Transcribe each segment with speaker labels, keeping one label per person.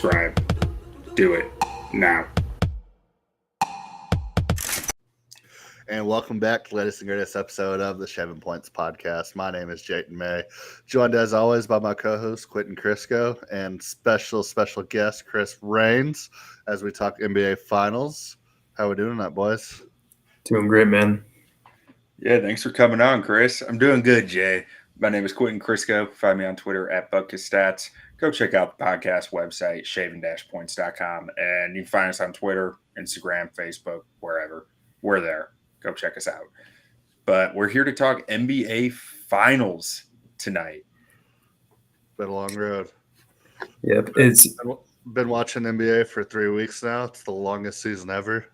Speaker 1: subscribe. Do it now.
Speaker 2: And welcome back to the latest and greatest episode of the 7 Points Podcast. My name is Jayton May, joined as always by my co-host Quentin Crisco and special guest Chris Rains as we talk NBA Finals. How we doing tonight, boys?
Speaker 3: Doing great, man.
Speaker 1: Yeah, thanks for coming on, Chris. I'm doing good, Jay. My name is Quentin Crisco. Find me on Twitter at BucketStats. Go check out the podcast website, shaving-points.com. And you can find us on Twitter, Instagram, Facebook, wherever. We're there. Go check us out. But we're here to talk NBA Finals tonight.
Speaker 2: Been a long road.
Speaker 3: Yep, it's
Speaker 2: been watching NBA for 3 weeks now. It's the longest season ever.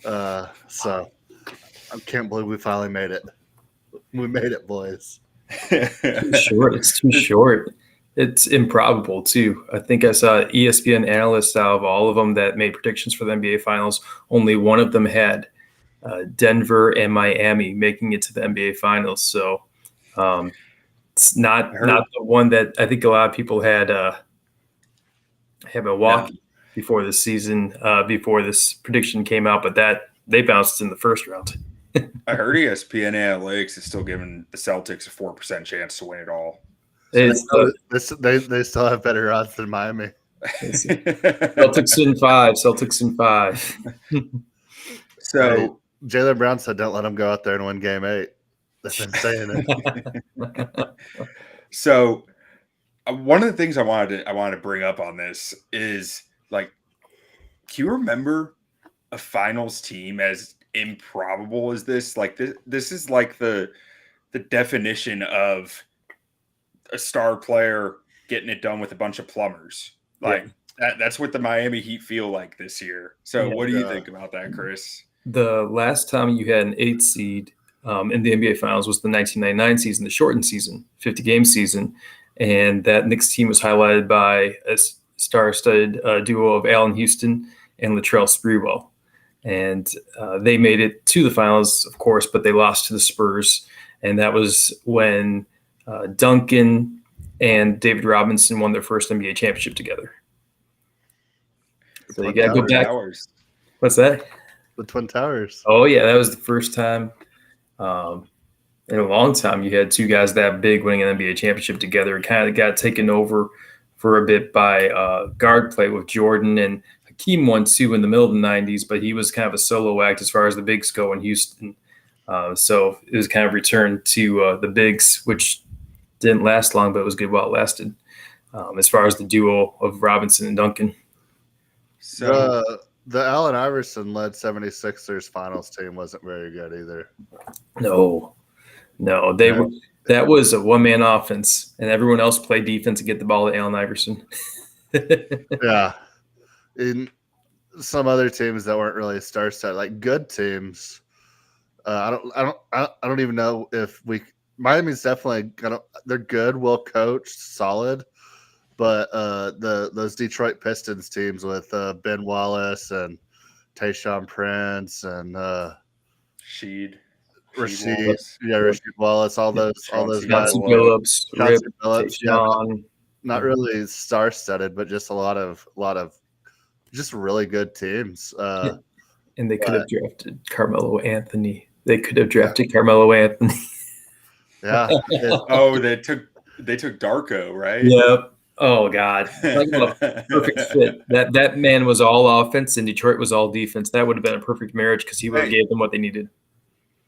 Speaker 2: So I can't believe we finally made it. We made it, boys.
Speaker 3: too short. It's too short. It's improbable too. I think I saw ESPN analysts out of all of them that made predictions for the NBA Finals. Only one of them had Denver and Miami making it to the NBA Finals. So it's not the one that I think a lot of people had Milwaukee before the season, before this prediction came out, but that they bounced in the first round.
Speaker 1: I heard ESPN Analytics is still giving the Celtics a 4% chance to win it all.
Speaker 2: They still have better odds than Miami.
Speaker 3: Celtics in five.
Speaker 1: So
Speaker 2: Jaylen Brown said, "Don't let him go out there and win Game 8." That's been saying it.
Speaker 1: So one of the things I wanted to bring up on this is, like, do you remember a finals team as improbable as this? Like, this is like the definition of a star player getting it done with a bunch of plumbers. Like, that's what the Miami Heat feel like this year. So what do you think about that, Chris?
Speaker 3: The last time you had an 8 seed in the NBA Finals was the 1999 season, the shortened season, 50-game season. And that Knicks team was highlighted by a star-studded duo of Allen Houston and Latrell Sprewell. And they made it to the finals, of course, but they lost to the Spurs. And that was when Duncan and David Robinson won their first NBA championship together. So you got to go back.
Speaker 1: Towers.
Speaker 3: What's that?
Speaker 2: The Twin Towers.
Speaker 3: Oh, yeah, that was the first time in a long time you had two guys that big winning an NBA championship together. It kind of got taken over for a bit by guard play with Jordan, and Hakeem won too in the middle of the 90s, but he was kind of a solo act as far as the bigs go in Houston. So it was kind of returned to the bigs, which didn't last long, but it was good while it lasted, as far as the duo of Robinson and Duncan.
Speaker 2: So the Allen Iverson-led 76ers finals team wasn't very good either.
Speaker 3: No, that was a one-man offense, and everyone else played defense to get the ball to Allen Iverson.
Speaker 2: Yeah. In some other teams that weren't really star-studded, like good teams, I don't even know if Miami's definitely they're good, well coached, solid. But those Detroit Pistons teams with Ben Wallace and Tayshaun Prince and
Speaker 1: Rasheed
Speaker 2: Wallace, all those guys.
Speaker 3: Chauncey Billups, Rip,
Speaker 2: Tayshaun, not really star-studded, but just a lot of just really good teams.
Speaker 3: And they could have drafted Carmelo Anthony. Carmelo Anthony.
Speaker 2: Yeah.
Speaker 1: Oh, they took Darko, right?
Speaker 3: Yep. Oh God, like a perfect fit. That man was all offense, and Detroit was all defense. That would have been a perfect marriage because he would have gave them what they needed.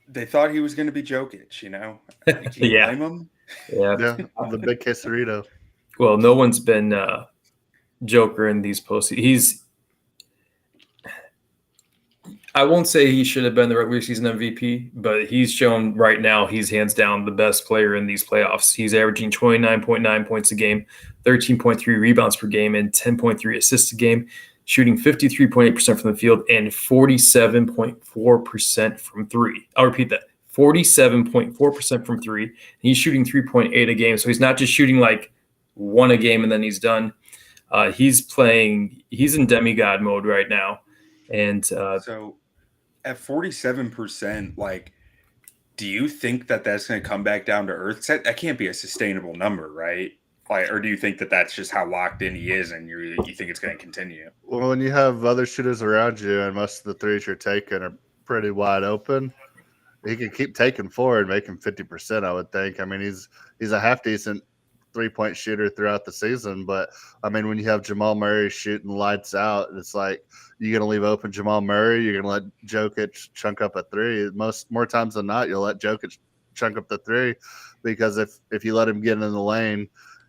Speaker 1: They thought he was going to be Jokic, you know. You can't blame him.
Speaker 3: Yeah,
Speaker 2: the big quesarito.
Speaker 3: Well, no one's been Joker in these postseasons. I won't say he should have been the regular season MVP, but he's shown right now he's hands down the best player in these playoffs. He's averaging 29.9 points a game, 13.3 rebounds per game, and 10.3 assists a game, shooting 53.8% from the field and 47.4% from three. I'll repeat that, 47.4% from three. And he's shooting 3.8 a game, so he's not just shooting like one a game and then he's done. He's in demigod mode right now. And
Speaker 1: so at 47%, like, do you think that that's going to come back down to earth? That can't be a sustainable number, right? Like, or do you think that that's just how locked in he is, and you think it's going to continue?
Speaker 2: Well, when you have other shooters around you and most of the threes you're taking are pretty wide open, he can keep taking four and making 50%, I would think. I mean, he's a half decent 3-point shooter throughout the season, but I mean, when you have Jamal Murray shooting lights out, it's like you're gonna leave open Jamal Murray, you're gonna let Jokic chunk up a three. More times than not, you'll let Jokic chunk up the three, because if you let him get in the lane,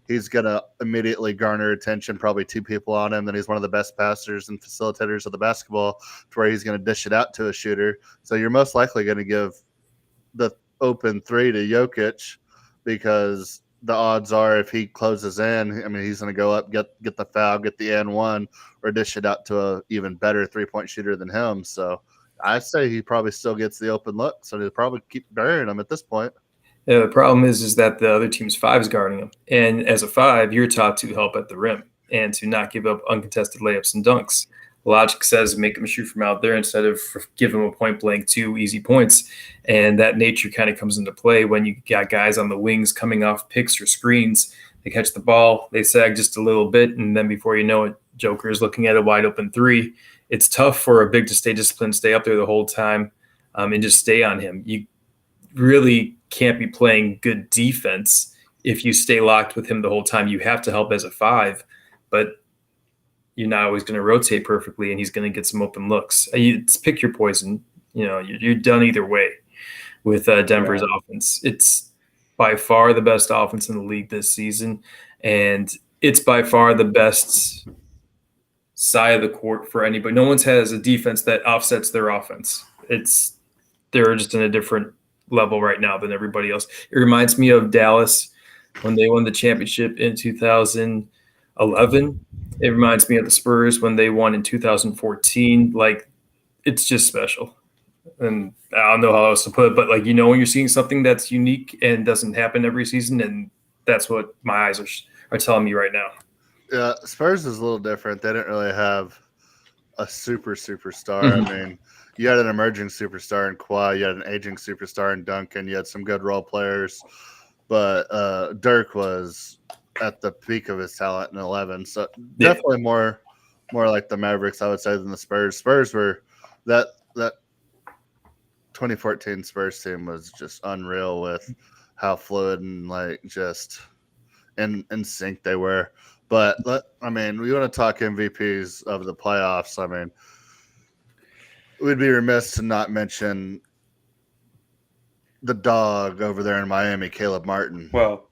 Speaker 2: he's gonna immediately garner attention, probably two people on him. Then he's one of the best passers and facilitators of the basketball, to where he's gonna dish it out to a shooter. So you're most likely gonna give the open three to Jokic, because the odds are if he closes in, I mean, he's going to go up, get the foul, get the and one, or dish it out to a even better 3-point shooter than him. So I say he probably still gets the open look. So he'll probably keep burying him at this point.
Speaker 3: Yeah, the problem is that the other team's five is guarding him, and as a five, you're taught to help at the rim and to not give up uncontested layups and dunks. Logic says make him shoot from out there instead of give him a point blank 2 easy points. And that nature kind of comes into play when you got guys on the wings coming off picks or screens. They catch the ball, they sag just a little bit, and then before you know it, Joker is looking at a wide open three. It's tough for a big to stay disciplined, stay up there the whole time, and just stay on him. You really can't be playing good defense if you stay locked with him the whole time. You have to help as a five, but you're not always going to rotate perfectly, and he's going to get some open looks. It's pick your poison. You're done either way with Denver's offense. It's by far the best offense in the league this season, and it's by far the best side of the court for anybody. No one's has a defense that offsets their offense. They're just in a different level right now than everybody else. It reminds me of Dallas when they won the championship in 2011. It reminds me of the Spurs when they won in 2014. Like, it's just special. And I don't know how else to put it, but when you're seeing something that's unique and doesn't happen every season, and that's what my eyes are telling me right now.
Speaker 2: Yeah, Spurs is a little different. They didn't really have a superstar.
Speaker 3: Mm-hmm.
Speaker 2: I mean, you had an emerging superstar in Kawhi, you had an aging superstar in Duncan, you had some good role players, but Dirk was at the peak of his talent in 11. So definitely more like the Mavericks, I would say, than the Spurs. Spurs were that 2014 Spurs team was just unreal with how fluid and just in sync they were. But we want to talk MVPs of the playoffs. I mean, we'd be remiss to not mention the dog over there in Miami, Caleb Martin.
Speaker 1: Well,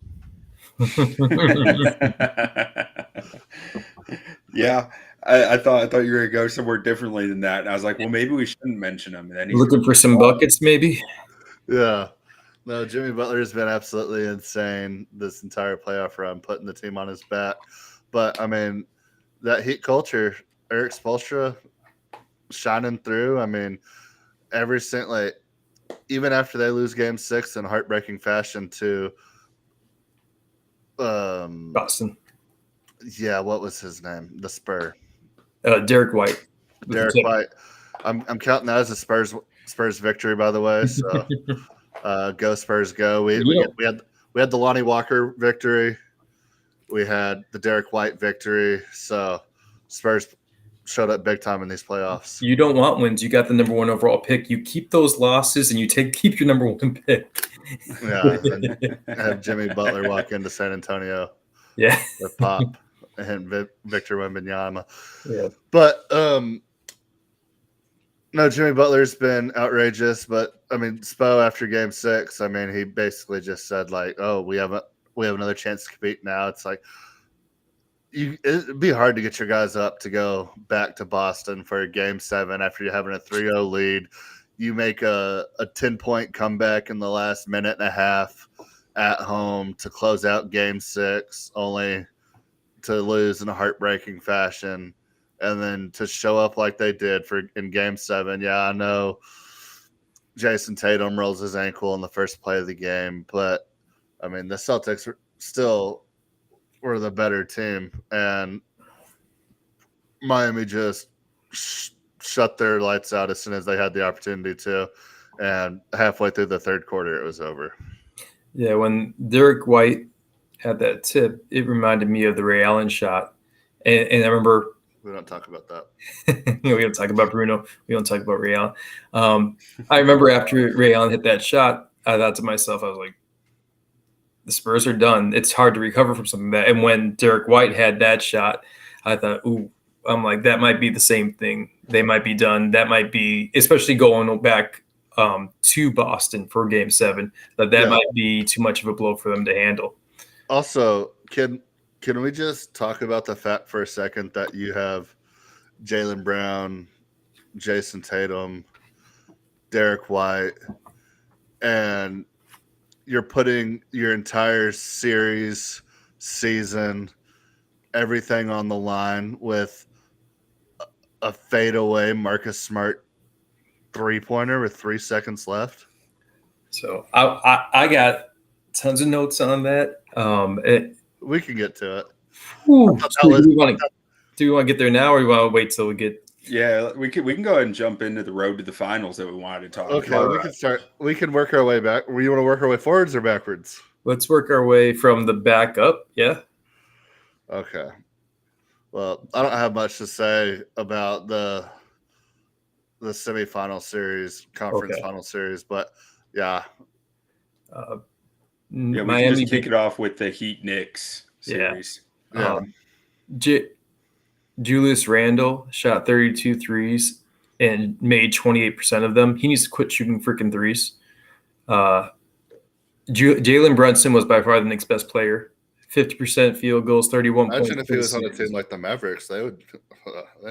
Speaker 1: yeah, I thought you were gonna go somewhere differently than that, and I was like, well, maybe we shouldn't mention him. And then he's
Speaker 3: looking for some buckets, maybe.
Speaker 2: Yeah, no, Jimmy Butler has been absolutely insane this entire playoff run, putting the team on his back. But I mean, that Heat culture, Eric Spoelstra shining through. I mean, even after they lose Game 6 in heartbreaking fashion to
Speaker 3: Boston.
Speaker 2: Yeah, what was his name? The Spur.
Speaker 3: Derek White.
Speaker 2: Derek White. I'm counting that as a Spurs victory, by the way. So go Spurs, go. We had the Lonnie Walker victory. We had the Derek White victory. So Spurs showed up big time in these playoffs.
Speaker 3: You don't want wins. You got the number 1 overall pick. You keep those losses and you keep your number 1 pick.
Speaker 2: Yeah, and have Jimmy Butler walk into San Antonio.
Speaker 3: Yeah,
Speaker 2: with Pop and Victor Wembanyama.
Speaker 3: Yeah,
Speaker 2: but no, Jimmy Butler's been outrageous. But I mean, Spo after Game 6, I mean, he basically just said "Oh, we have another chance to compete now." It's like it'd be hard to get your guys up to go back to Boston for a Game 7 after you're having a 3-0 lead. You make a 10-point comeback in the last minute and a half at home to close out Game 6, only to lose in a heartbreaking fashion, and then to show up like they did in Game 7. Yeah, I know Jason Tatum rolls his ankle in the first play of the game, but I mean, the Celtics were the better team, and Miami just shut their lights out as soon as they had the opportunity to, and halfway through the third quarter, it was over.
Speaker 3: Yeah, when Derek White had that tip, it reminded me of the Ray Allen shot. And I remember
Speaker 2: We don't talk about that.
Speaker 3: we don't talk about Bruno. We don't talk about Ray Allen. I remember after Ray Allen hit that shot, I thought to myself, I was like, the Spurs are done. It's hard to recover from something like that. And when Derek White had that shot, I thought, ooh, I'm like, that might be the same thing. They might be done. That might be, especially going back to Boston for Game 7, that might be too much of a blow for them to handle.
Speaker 2: Also, can we just talk about the fact for a second that you have Jaylen Brown, Jason Tatum, Derek White, and you're putting your entire season, everything on the line with a fadeaway Marcus Smart 3-pointer with 3 seconds left?
Speaker 3: So I got tons of notes on that.
Speaker 2: We can get to it.
Speaker 3: So do we want to get there now, or do we want to wait till we get?
Speaker 1: Yeah, we can go ahead and jump into the road to the finals that we wanted to talk
Speaker 2: Okay,
Speaker 1: about.
Speaker 2: we can start. We can work our way back. You want to work our way forwards or backwards?
Speaker 3: Let's work our way from the back up. Yeah.
Speaker 2: Okay. Well, I don't have much to say about the semifinal series, conference final series, but yeah.
Speaker 1: We can
Speaker 3: Miami
Speaker 1: just kick it off with the Heat Knicks series.
Speaker 2: Yeah.
Speaker 3: Julius Randle shot 32 threes and made 28% of them. He needs to quit shooting freaking threes. Jalen Brunson was by far the Knicks' best player. 50% field goals, 31 points.
Speaker 2: Imagine if he was on a team like the Mavericks, they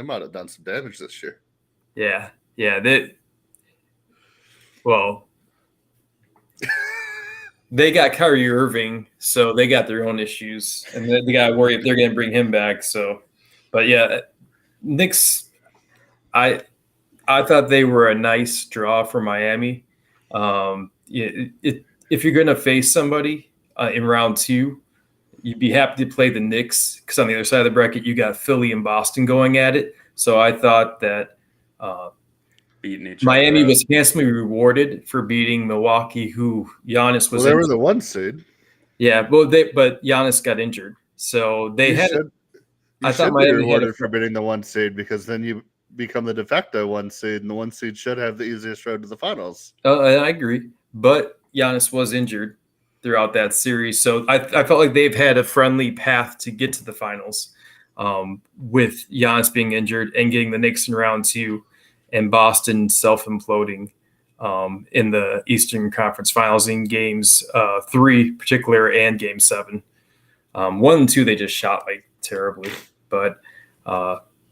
Speaker 2: might have done some damage this year.
Speaker 3: Yeah. They got Kyrie Irving, so they got their own issues, and they got to worry if they're going to bring him back. So, but yeah, Knicks. I thought they were a nice draw for Miami. If you're going to face somebody in round 2, you'd be happy to play the Knicks because on the other side of the bracket you got Philly and Boston going at it. So I thought that Miami was handsomely rewarded for beating Milwaukee, who Giannis was.
Speaker 2: Well, they were the 1 seed.
Speaker 3: Yeah, but Giannis got injured, so they I thought
Speaker 2: Miami
Speaker 3: be
Speaker 2: rewarded for beating the 1 seed because then you become the de facto 1 seed, and the 1 seed should have the easiest road to the finals.
Speaker 3: I agree, but Giannis was injured throughout that series, so I felt like they've had a friendly path to get to the finals with Giannis being injured and getting the Knicks in round 2. And Boston self-imploding in the Eastern Conference Finals in games 3 particular and game 7. 1 and 2 they just shot like terribly, but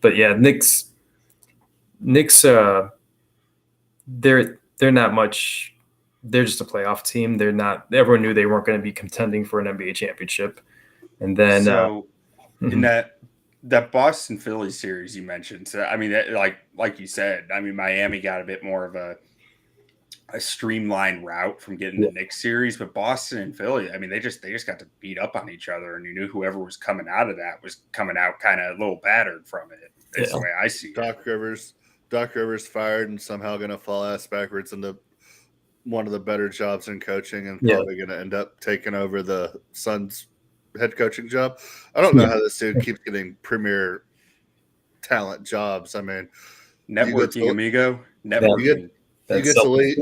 Speaker 3: yeah, Knicks they're not much. They're just a playoff team. They're not. Everyone knew they weren't going to be contending for an NBA championship, and then
Speaker 1: in that Boston Philly series you mentioned, so I mean, like you said, I mean, Miami got a bit more of a streamlined route from getting the Knicks series, but Boston and Philly, I mean, they just got to beat up on each other, and you knew whoever was coming out of that was coming out kind of a little battered from it. That's the way I see it.
Speaker 2: Doc Rivers fired and somehow going to fall ass backwards into one of the better jobs in coaching, and probably going to end up taking over the Suns head coaching job. I don't know how this dude keeps getting premier talent jobs. I mean,
Speaker 1: networking, amigo. Networking.
Speaker 2: You get the league.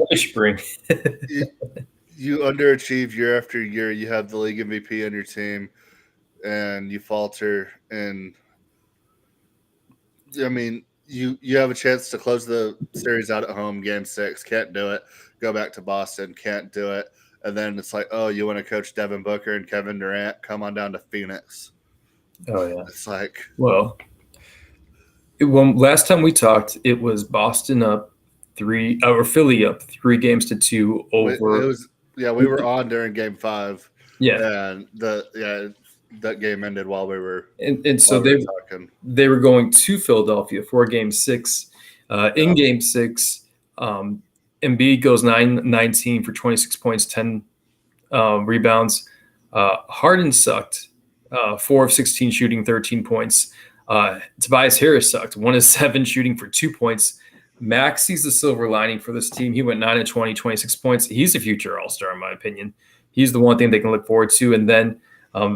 Speaker 2: You underachieve year after year. You have the league MVP on your team, and you falter. And I mean, you have a chance to close the series out at home, game 6. Can't do it. Go back to Boston. Can't do it. And then it's like, oh, you want to coach Devin Booker and Kevin Durant? Come on down to Phoenix.
Speaker 3: Oh yeah.
Speaker 2: It's like,
Speaker 3: well, last time we talked, it was Boston up 3 or Philly up 3-2 over.
Speaker 2: We were on during game 5.
Speaker 3: Yeah.
Speaker 2: And that game ended while we were
Speaker 3: and so they were going to Philadelphia for game 6. In game 6, Embiid goes 9-19 for 26 points, 10 rebounds. Harden sucked, 4 of 16 shooting, 13 points. Tobias Harris sucked, 1 of 7 shooting for 2 points. Max sees the silver lining for this team. He went 9 of 20, 26 points. He's a future All-Star, in my opinion. He's the one thing they can look forward to. And then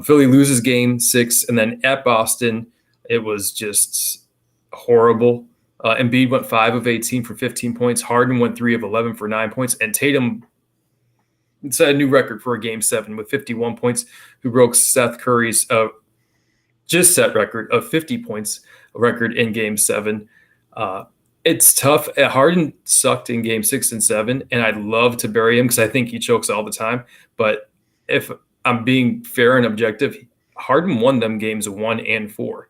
Speaker 3: Philly loses game 6, and then at Boston, it was just horrible. Embiid went 5 of 18 for 15 points. Harden went 3 of 11 for 9 points. And Tatum set a new record for a game 7 with 51 points, who broke Seth Curry's just set record of 50 points record in game 7. It's tough. Harden sucked in game 6 and 7, and I'd love to bury him because I think he chokes all the time. But if I'm being fair and objective, Harden won them games 1 and 4.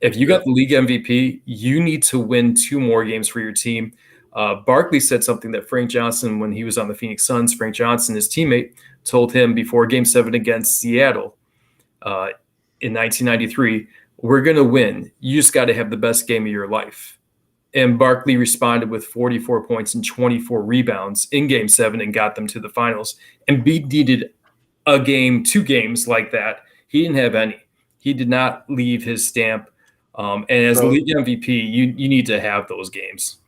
Speaker 3: If you got the league MVP, you need to win 2 more games for your team. Barkley said something that Frank Johnson, when he was on the Phoenix Suns, Frank Johnson, his teammate, told him before game 7 against Seattle in 1993, we're going to win. You just got to have the best game of your life. And Barkley responded with 44 points and 24 rebounds in game 7 and got them to the finals. And Embiid needed a game, 2 games like that. He didn't have any. He did not leave his stamp. And as the league MVP, you need to have those games.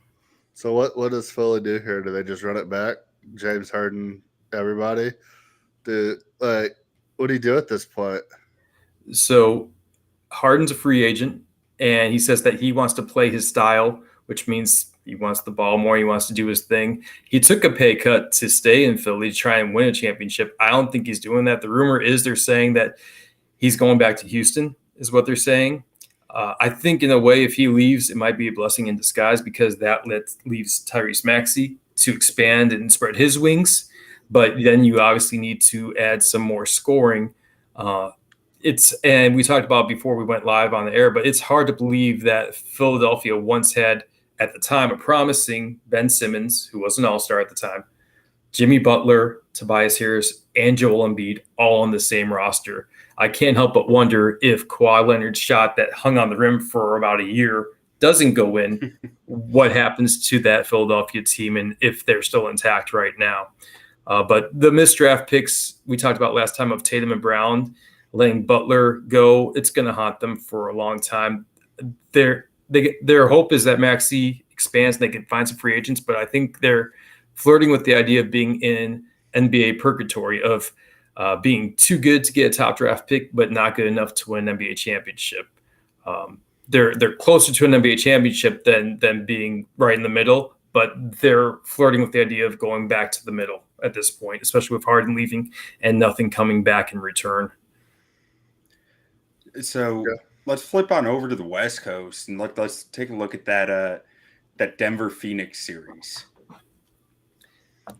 Speaker 2: So what does Philly do here? Do they just run it back? James Harden, everybody? What do you do at this point?
Speaker 3: So Harden's a free agent, and he says that he wants to play his style, which means he wants the ball more. He wants to do his thing. He took a pay cut to stay in Philly to try and win a championship. I don't think he's doing that. The rumor is they're saying that he's going back to Houston is what they're saying. I think in a way, if he leaves, it might be a blessing in disguise because that leaves Tyrese Maxey to expand and spread his wings. But then you obviously need to add some more scoring. And we talked about before we went live on the air, but it's hard to believe that Philadelphia once had at the time a promising Ben Simmons, who was an all-star at the time, Jimmy Butler, Tobias Harris, and Joel Embiid all on the same roster. I can't help but wonder if Kawhi Leonard's shot that hung on the rim for about a year doesn't go in, what happens to that Philadelphia team and if they're still intact right now. But the missed draft picks we talked about last time of Tatum and Brown, letting Butler go, it's going to haunt them for a long time. Their hope is that Maxey expands and they can find some free agents, but I think they're flirting with the idea of being in NBA purgatory of being too good to get a top draft pick, but not good enough to win an NBA championship. They're closer to an NBA championship than being right in the middle, but they're flirting with the idea of going back to the middle at this point, especially with Harden leaving and nothing coming back in return.
Speaker 1: So let's flip on over to the West Coast and let's take a look at that Denver Phoenix series.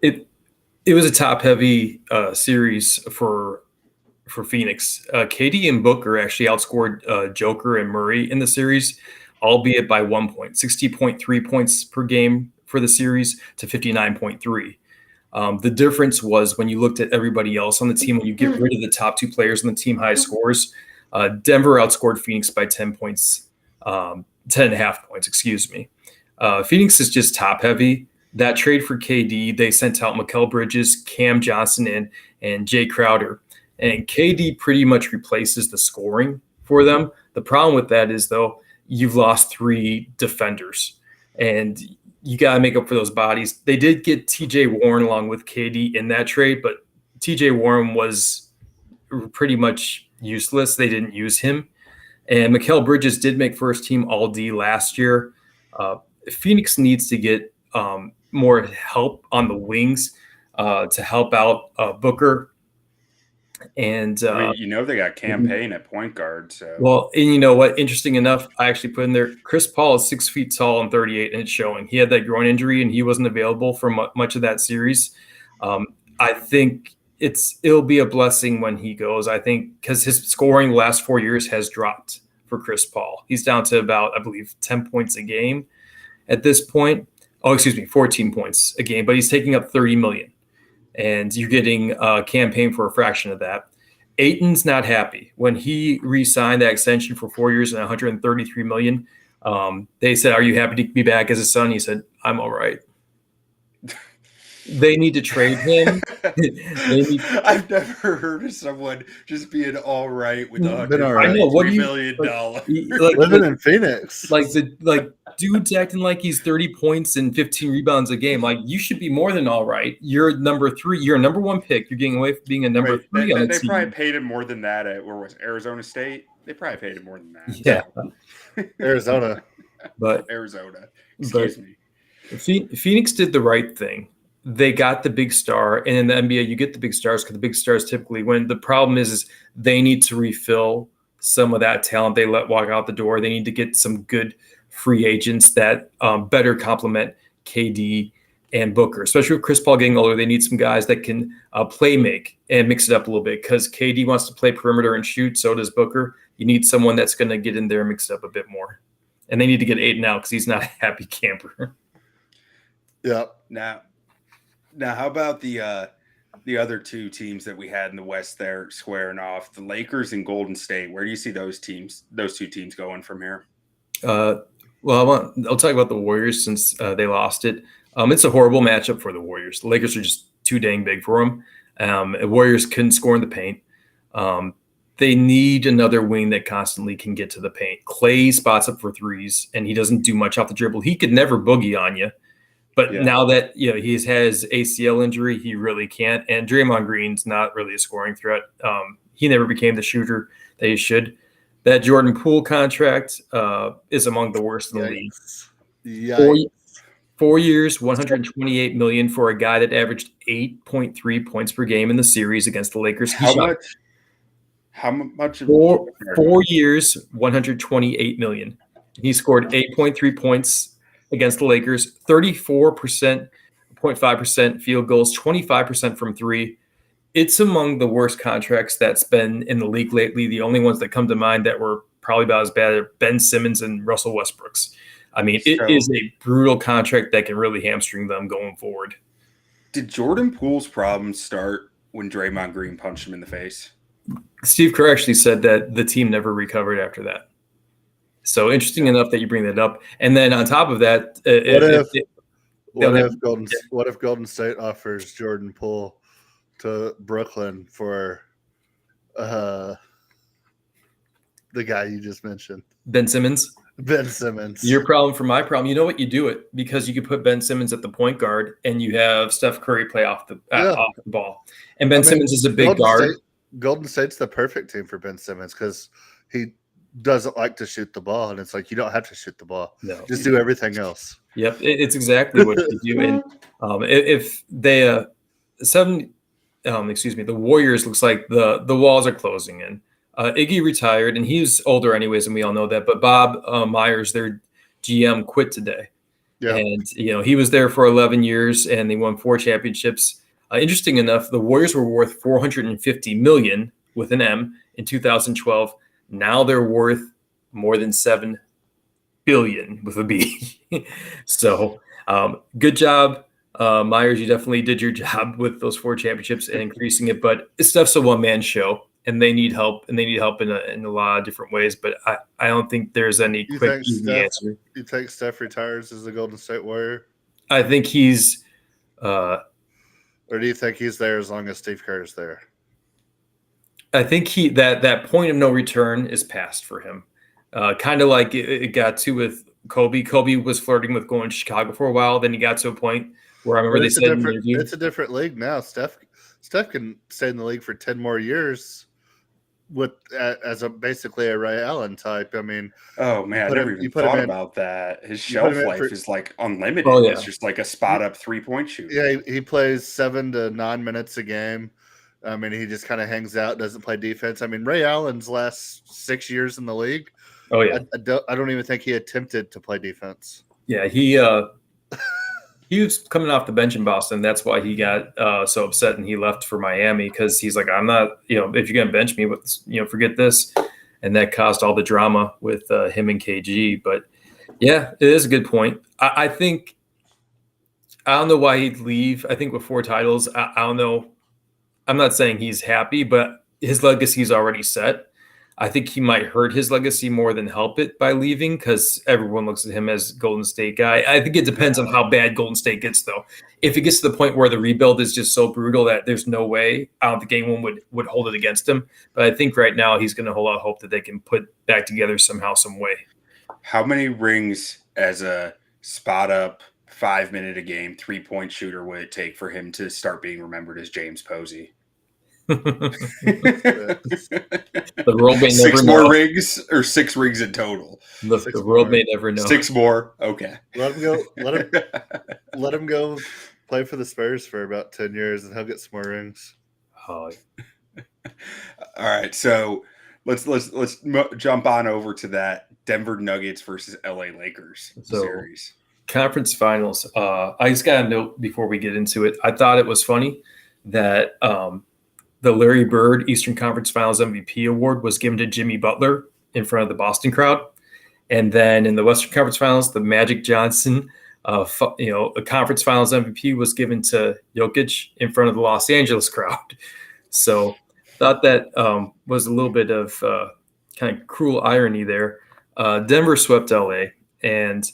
Speaker 3: It was a top-heavy series for Phoenix. KD and Booker actually outscored Joker and Murray in the series, albeit by 1 point, 60.3 points per game for the series to 59.3. The difference was when you looked at everybody else on the team, when you get rid of the top 2 players on the team high scores, Denver outscored Phoenix by 10 points, 10.5 points, excuse me. Phoenix is just top-heavy. That trade for KD, they sent out Mikal Bridges, Cam Johnson, and Jay Crowder. And KD pretty much replaces the scoring for them. The problem with that is, though, you've lost 3 defenders. And you got to make up for those bodies. They did get TJ Warren along with KD in that trade, but TJ Warren was pretty much useless. They didn't use him. And Mikal Bridges did make first team All-D last year. Phoenix needs to get more help on the wings to help out Booker. And
Speaker 1: they got Campaign at point guard. So
Speaker 3: well, and you know what? Interesting enough, I actually put in there. Chris Paul is 6 feet tall and 38, and it's showing. He had that groin injury, and he wasn't available for much of that series. I think it'll be a blessing when he goes. I think because his scoring the last 4 years has dropped for Chris Paul. He's down to about, I believe, 10 points a game at this point. 14 points a game, but he's taking up $30 million. And you're getting a Campaign for a fraction of that. Ayton's not happy. When he re-signed that extension for 4 years and $133 million, they said, "Are you happy to be back as a son?" He said, "I'm all right." They need to trade him. They need.
Speaker 1: I've never heard of someone just being all right with
Speaker 2: Been all right.
Speaker 3: I know. What do
Speaker 1: $103
Speaker 3: you
Speaker 1: million.
Speaker 2: Living in Phoenix.
Speaker 3: like dude's acting like he's 30 points and 15 rebounds a game. Like, you should be more than all right. You're number 3. You're a number 1 pick. You're getting away from being a number 3 on the
Speaker 1: They
Speaker 3: team.
Speaker 1: probably paid him more than that at where was it, Arizona State? They probably paid him more than that.
Speaker 3: Yeah,
Speaker 2: Arizona.
Speaker 3: but
Speaker 1: Arizona. Excuse me.
Speaker 3: Phoenix did the right thing. They got the big star, and in the NBA, you get the big stars because the big stars typically win. The problem is they need to refill some of that talent they let walk out the door. They need to get some good free agents that better complement KD and Booker, especially with Chris Paul getting older. They need some guys that can play make and mix it up a little bit because KD wants to play perimeter and shoot. So does Booker. You need someone that's going to get in there and mix it up a bit more. And they need to get Aiden out because he's not a happy camper.
Speaker 2: Yeah.
Speaker 1: Now, how about the other two teams that we had in the West there squaring off, the Lakers and Golden State? Where do you see those two teams going from here?
Speaker 3: Well, I'll talk about the Warriors since they lost it. It's a horrible matchup for the Warriors. The Lakers are just too dang big for them. The Warriors couldn't score in the paint. They need another wing that constantly can get to the paint. Clay spots up for threes, and he doesn't do much off the dribble. He could never boogie on you. But now that he has his ACL injury, he really can't. And Draymond Green's not really a scoring threat. He never became the shooter that he should. That Jordan Poole contract is among the worst in the league.
Speaker 2: Yikes.
Speaker 3: 4 years, $128 million for a guy that averaged 8.3 points per game in the series against the Lakers.
Speaker 1: How much?
Speaker 3: 4 years, $128 million. He scored 8.3 points against the Lakers, 34.5% field goals, 25% from three. It's among the worst contracts that's been in the league lately. The only ones that come to mind that were probably about as bad are Ben Simmons and Russell Westbrook's. I mean, it is a brutal contract that can really hamstring them going forward.
Speaker 1: Did Jordan Poole's problems start when Draymond Green punched him in the face?
Speaker 3: Steve Kerr actually said that the team never recovered after that. So interesting enough that you bring that up. And then on top of that,
Speaker 2: what if Golden State offers Jordan Poole to Brooklyn for the guy you just mentioned?
Speaker 3: Ben Simmons. Your problem for my problem. You know what? You do it because you could put Ben Simmons at the point guard and you have Steph Curry play off the ball. And Ben Simmons is a big guard.
Speaker 2: Golden State's the perfect team for Ben Simmons because he doesn't like to shoot the ball, and it's like you don't have to shoot the ball.
Speaker 3: No,
Speaker 2: just do everything else.
Speaker 3: Yep, it's exactly what you do. And if they the Warriors looks like the walls are closing in. Iggy retired, and he's older anyways, and we all know that. But Bob Myers, their GM, quit today. Yeah. And he was there for 11 years, and they won 4 championships. Interesting enough, the Warriors were worth $450 million with an M in 2012. Now they're worth more than $7 billion with a B. So good job, Myers. You definitely did your job with those 4 championships and increasing it. But Steph's a one-man show, and they need help, and they need help in a lot of different ways. But I don't think there's any quick easy answer.
Speaker 2: You think Steph retires as the Golden State Warrior?
Speaker 3: I think he's
Speaker 2: or do you think he's there as long as Steve Kerr is there?
Speaker 3: I think that point of no return is past for him. Kind of like it got to with Kobe. Kobe was flirting with going to Chicago for a while. Then he got to a point where I remember they said
Speaker 2: it's a different league now. Steph can stay in the league for 10 more years as basically a Ray Allen type. I mean,
Speaker 1: oh man, I never even thought about that. His shelf life is like unlimited. Oh, yeah. It's just like a spot up 3-point shooter.
Speaker 2: Yeah, he plays 7 to 9 minutes a game. I mean, he just kind of hangs out, doesn't play defense. I mean, Ray Allen's last 6 years in the league.
Speaker 3: Oh yeah,
Speaker 2: I don't even think he attempted to play defense.
Speaker 3: Yeah, he was coming off the bench in Boston. That's why he got so upset and he left for Miami because he's like, I'm not, if you're gonna bench me, forget this, and that caused all the drama with him and KG. But yeah, it is a good point. I think I don't know why he'd leave. I think with 4 titles, I don't know. I'm not saying he's happy, but his legacy is already set. I think he might hurt his legacy more than help it by leaving because everyone looks at him as Golden State guy. I think it depends on how bad Golden State gets, though. If it gets to the point where the rebuild is just so brutal that there's no way, I don't think anyone would hold it against him. But I think right now he's going to hold out hope that they can put back together somehow, some way.
Speaker 1: How many rings as a spot up 5-minute a game 3-point shooter would it take for him to start being remembered as James Posey?
Speaker 3: The world may never
Speaker 1: Six
Speaker 3: know.
Speaker 1: more rings or 6 rings in total?
Speaker 3: The world may never know.
Speaker 1: 6 more. Okay.
Speaker 2: Let him go. Let him go play for the Spurs for about 10 years, and he'll get some more rings.
Speaker 3: Oh,
Speaker 1: All right. So let's jump on over to that Denver Nuggets versus LA Lakers series.
Speaker 3: Conference finals. I just got a note before we get into it. I thought it was funny that the Larry Bird Eastern Conference Finals MVP award was given to Jimmy Butler in front of the Boston crowd. And then in the Western Conference Finals, the Magic Johnson, a conference finals MVP was given to Jokic in front of the Los Angeles crowd. So thought that was a little bit of kind of cruel irony there. Denver swept LA, and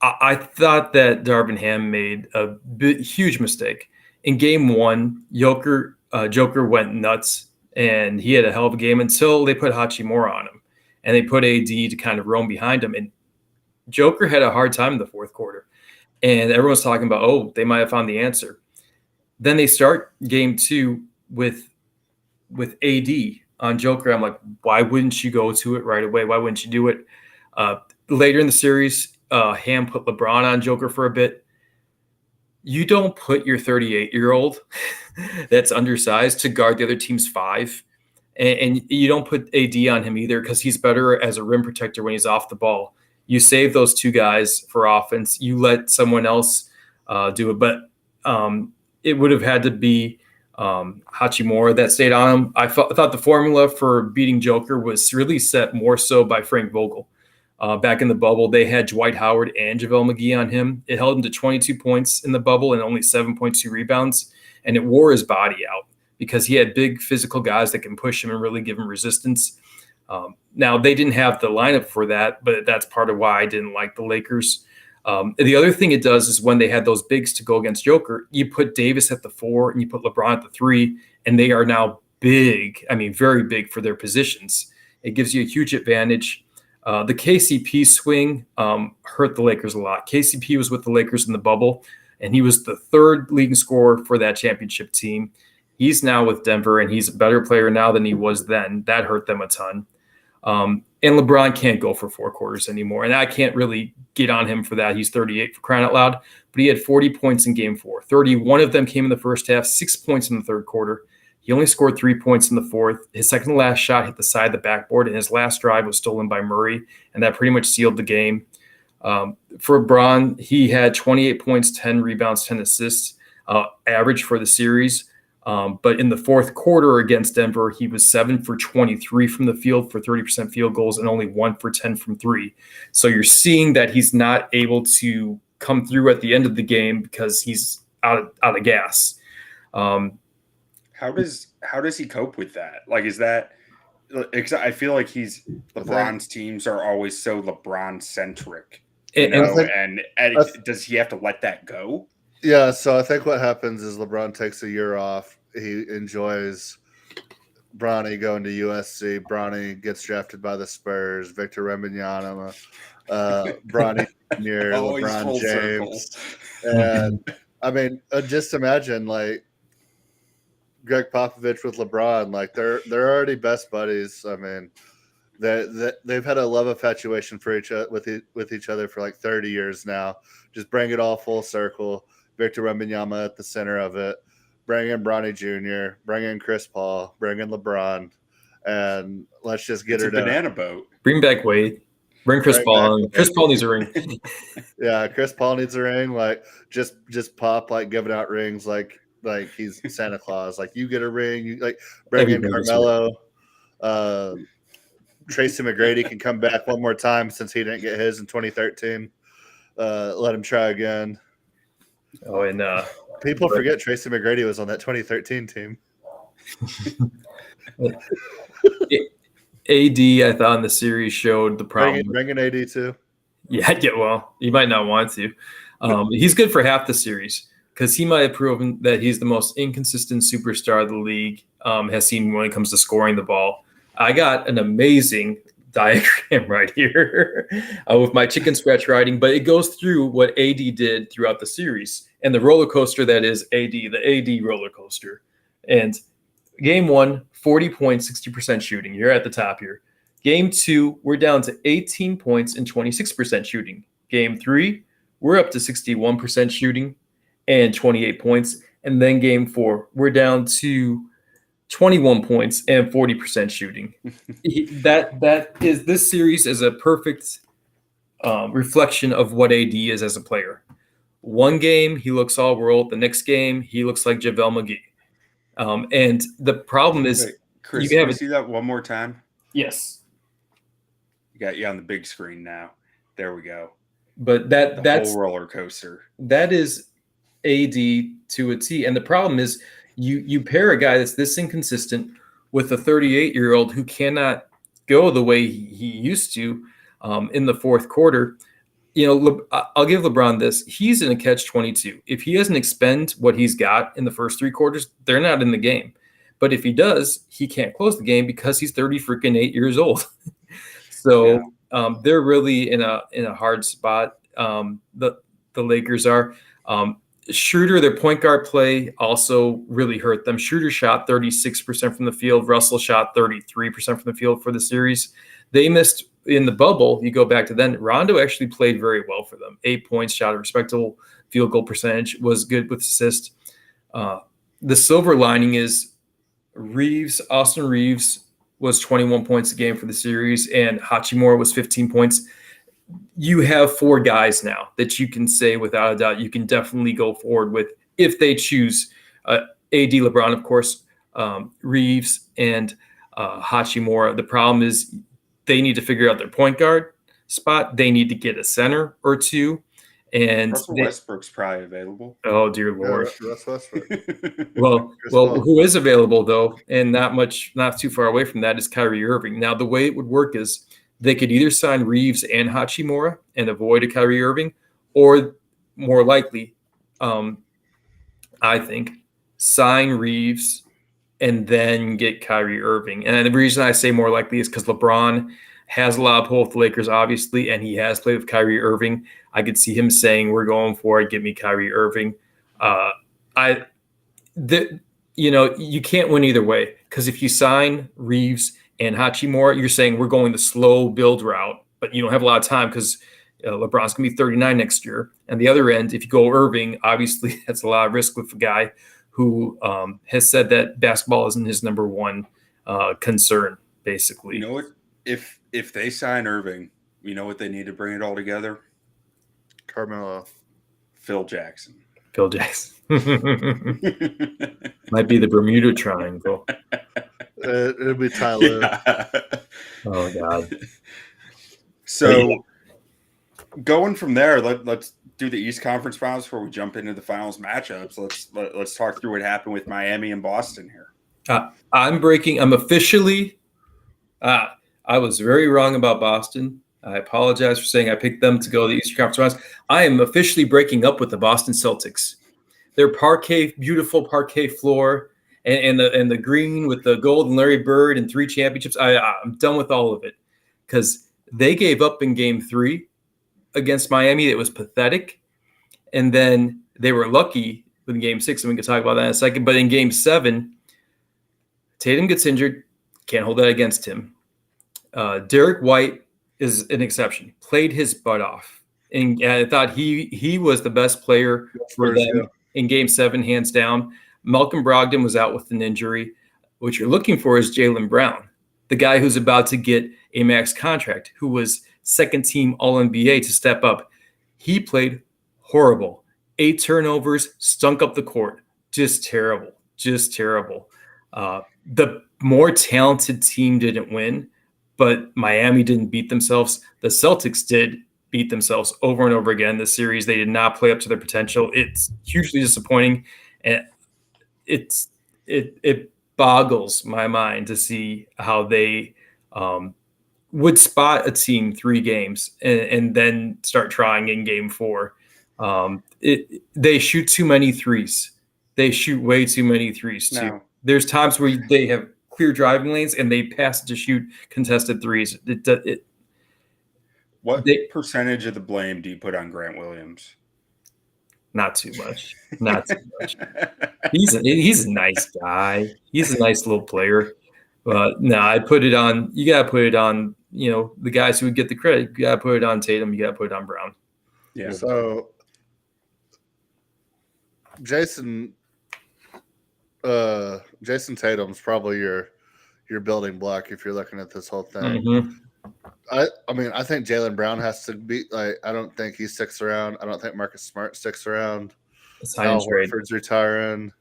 Speaker 3: I thought that Darvin Ham made a huge mistake. In game 1, Joker went nuts, and he had a hell of a game until they put Hachimura on him, and they put AD to kind of roam behind him. And Joker had a hard time in the fourth quarter, and everyone's talking about, oh, they might have found the answer. Then they start game 2 with AD on Joker. I'm like, why wouldn't you go to it right away? Why wouldn't you do it? Later in the series, Ham put LeBron on Joker for a bit. You don't put your 38-year-old that's undersized to guard the other team's 5. And you don't put AD on him either because he's better as a rim protector when he's off the ball. You save those 2 guys for offense. You let someone else do it. But it would have had to be Hachimura that stayed on him. I thought the formula for beating Joker was really set more so by Frank Vogel. Back in the bubble, they had Dwight Howard and JaVale McGee on him. It held him to 22 points in the bubble and only 7.2 rebounds. And it wore his body out because he had big physical guys that can push him and really give him resistance. Now, they didn't have the lineup for that, but that's part of why I didn't like the Lakers. The other thing it does is when they had those bigs to go against Joker, you put Davis at the 4 and you put LeBron at the 3, and they are now big. I mean, very big for their positions. It gives you a huge advantage. The KCP swing hurt the Lakers a lot. KCP was with the Lakers in the bubble, and he was the 3rd leading scorer for that championship team. He's now with Denver, and he's a better player now than he was then. That hurt them a ton. And LeBron can't go for 4 quarters anymore, and I can't really get on him for that. He's 38 for crying out loud, but he had 40 points in game 4. 31 of them came in the first half, 6 points in the third quarter. He only scored 3 points in the fourth. His second to last shot hit the side of the backboard, and his last drive was stolen by Murray, and that pretty much sealed the game. For LeBron, he had 28 points, 10 rebounds, 10 assists, average for the series. But in the fourth quarter against Denver, he was 7 for 23 from the field for 30% field goals and only 1 for 10 from 3. So you're seeing that he's not able to come through at the end of the game because he's out of gas.
Speaker 1: How does he cope with that? Like, is that? I feel like LeBron's teams are always so LeBron centric, and does he have to let that go?
Speaker 2: Yeah, so I think what happens is LeBron takes a year off. He enjoys Bronny going to USC. Bronny gets drafted by the Spurs. Victor Wembanyama, Bronny Jr., LeBron James, and I mean, just imagine like Greg Popovich with LeBron. Like they're already best buddies. I mean, they've had a love infatuation for each other with each other for like 30 years now. Just bring it all full circle. Victor Wembanyama at the center of it. Bring in Bronny Jr., bring in Chris Paul, bring in LeBron, and let's just get her done.
Speaker 1: Banana boat.
Speaker 3: Bring back Wade. Bring Chris Paul. Chris Paul needs a ring.
Speaker 2: Yeah, Chris Paul needs a ring. Like just pop like giving out rings like he's Santa Claus. Like you get a ring. You like bring in Carmelo. Tracy McGrady can come back one more time since he didn't get his in 2013. Let him try again.
Speaker 3: Oh, and
Speaker 2: people forget Tracy McGrady was on that 2013 team.
Speaker 3: AD, I thought in the series showed the problem.
Speaker 2: Bring an AD too.
Speaker 3: Yeah, well, you might not want to. He's good for half the series because he might have proven that he's the most inconsistent superstar the league has seen when it comes to scoring the ball. I got an amazing diagram right here with my chicken scratch writing, but it goes through what AD did throughout the series and the roller coaster that is AD, the AD roller coaster. And game 1, 40 points, 60% shooting. You're at the top here. Game 2, we're down to 18 points and 26% shooting. Game 3, we're up to 61% shooting and 28 points. And then game 4, we're down to 21 points and 40% shooting. This series is a perfect reflection of what AD is as a player. One game, he looks all world. The next game, he looks like JaVale McGee. And the problem is,
Speaker 1: Wait, Chris, can you see that one more time?
Speaker 3: Yes.
Speaker 1: You got you on the big screen now. There we go.
Speaker 3: But
Speaker 1: that's whole roller coaster.
Speaker 3: That is AD to a T. And the problem is you pair a guy that's this inconsistent with a 38-year-old who cannot go the way he used to in the fourth quarter. I'll give LeBron this. He's in a catch-22. If he doesn't expend what he's got in the first 3 quarters, they're not in the game. But if he does, he can't close the game because he's 38 years old. So they're really in a hard spot. The Lakers are. Schroeder, their point guard play also really hurt them. Schroeder shot 36% from the field. Russell shot 33% from the field for the series. They missed in the bubble. You go back to then. Rondo actually played very well for them. 8 points, shot a respectable field goal percentage, was good with assists. The silver lining is Austin Reeves was 21 points a game for the series, and Hachimura was 15 points. You have 4 guys now that you can say without a doubt you can definitely go forward with if they choose AD, LeBron, of course, Reeves, and Hachimura. The problem is they need to figure out their point guard spot. They need to get a center or two. And
Speaker 1: Russell Westbrook's probably available.
Speaker 3: Oh, dear Lord.
Speaker 2: Russ Westbrook.
Speaker 3: Well, who is available, though, and not too far away from that is Kyrie Irving. Now, the way it would work is they could either sign Reeves and Hachimura and avoid a Kyrie Irving, or more likely, I think, sign Reeves and then get Kyrie Irving. And the reason I say more likely is because LeBron has a lot of pull with the Lakers, obviously, and he has played with Kyrie Irving. I could see him saying, "We're going for it. Give me Kyrie Irving." You can't win either way, because if you sign Reeves and Hachimura, you're saying we're going the slow build route, but you don't have a lot of time because LeBron's going to be 39 next year. And the other end, if you go Irving, obviously that's a lot of risk with a guy who has said that basketball isn't his number one concern, basically.
Speaker 1: You know what? If they sign Irving, you know what they need to bring it all together?
Speaker 2: Carmelo.
Speaker 1: Phil Jackson.
Speaker 3: Might be the Bermuda Triangle.
Speaker 2: It'll be Tyler.
Speaker 1: Yeah.
Speaker 3: Oh, God.
Speaker 1: So going from there, let's do the East Conference Finals before we jump into the finals matchups. Let's talk through what happened with Miami and Boston here.
Speaker 3: I'm officially I was very wrong about Boston. I apologize for saying I picked them to go to the Eastern Conference Finals. I am officially breaking up with the Boston Celtics. Their beautiful parquet floor and the green with the gold and Larry Bird and 3 championships. I'm done with all of it because they gave up in Game 3 against Miami. It was pathetic. And then they were lucky in Game 6, and we can talk about that in a second. But in Game 7, Tatum gets injured. Can't hold that against him. Derek White is an exception. Played his butt off. And I thought he was the best player for them in Game 7, hands down. Malcolm Brogdon was out with an injury. What you're looking for is Jaylen Brown, the guy who's about to get a max contract, who was second-team All-NBA to step up. He played horrible. 8 turnovers, stunk up the court. Just terrible. The more talented team didn't win, but Miami didn't beat themselves. The Celtics did beat themselves over and over again this series. They did not play up to their potential. It's hugely disappointing, and it boggles my mind to see how they would spot a team 3 games and then start trying in game 4. They shoot too many threes. They shoot way too many threes too.
Speaker 1: No.
Speaker 3: There's times where they have clear driving lanes and they pass to shoot contested threes.
Speaker 1: What percentage of the blame do you put on Grant Williams?
Speaker 3: Not too much. Not too much. He's a nice guy. He's a nice little player. But no, I put it on. You got to put it on. The guys who would get the credit. You got to put it on Tatum. You got to put it on Brown.
Speaker 1: Yeah.
Speaker 2: So Jason Tatum's probably your building block if you're looking at this whole thing.
Speaker 3: Mm-hmm.
Speaker 2: I mean, I think Jaylen Brown has to be I don't think he sticks around. I don't think Marcus Smart sticks around. Al Horford's retiring,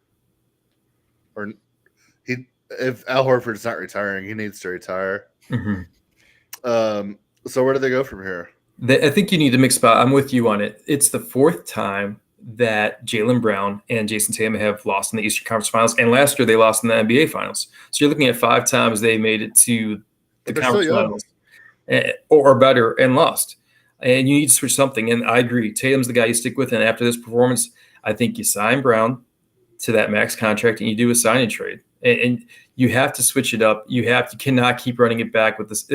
Speaker 2: or if Al Horford's not retiring, he needs to retire.
Speaker 3: Mm-hmm.
Speaker 2: So where do they go from here?
Speaker 3: I think you need to mix spot. I'm with you on it. It's the 4th time that Jaylen Brown and Jason Tatum have lost in the Eastern Conference Finals, and last year they lost in the NBA Finals. So you're looking at 5 times they made it to the Conference Finals or better and lost. And you need to switch something. And I agree, Tatum's the guy you stick with. And after this performance, I think you sign Brown to that max contract and you do a sign and trade. And you have to switch it up. You cannot keep running it back with this.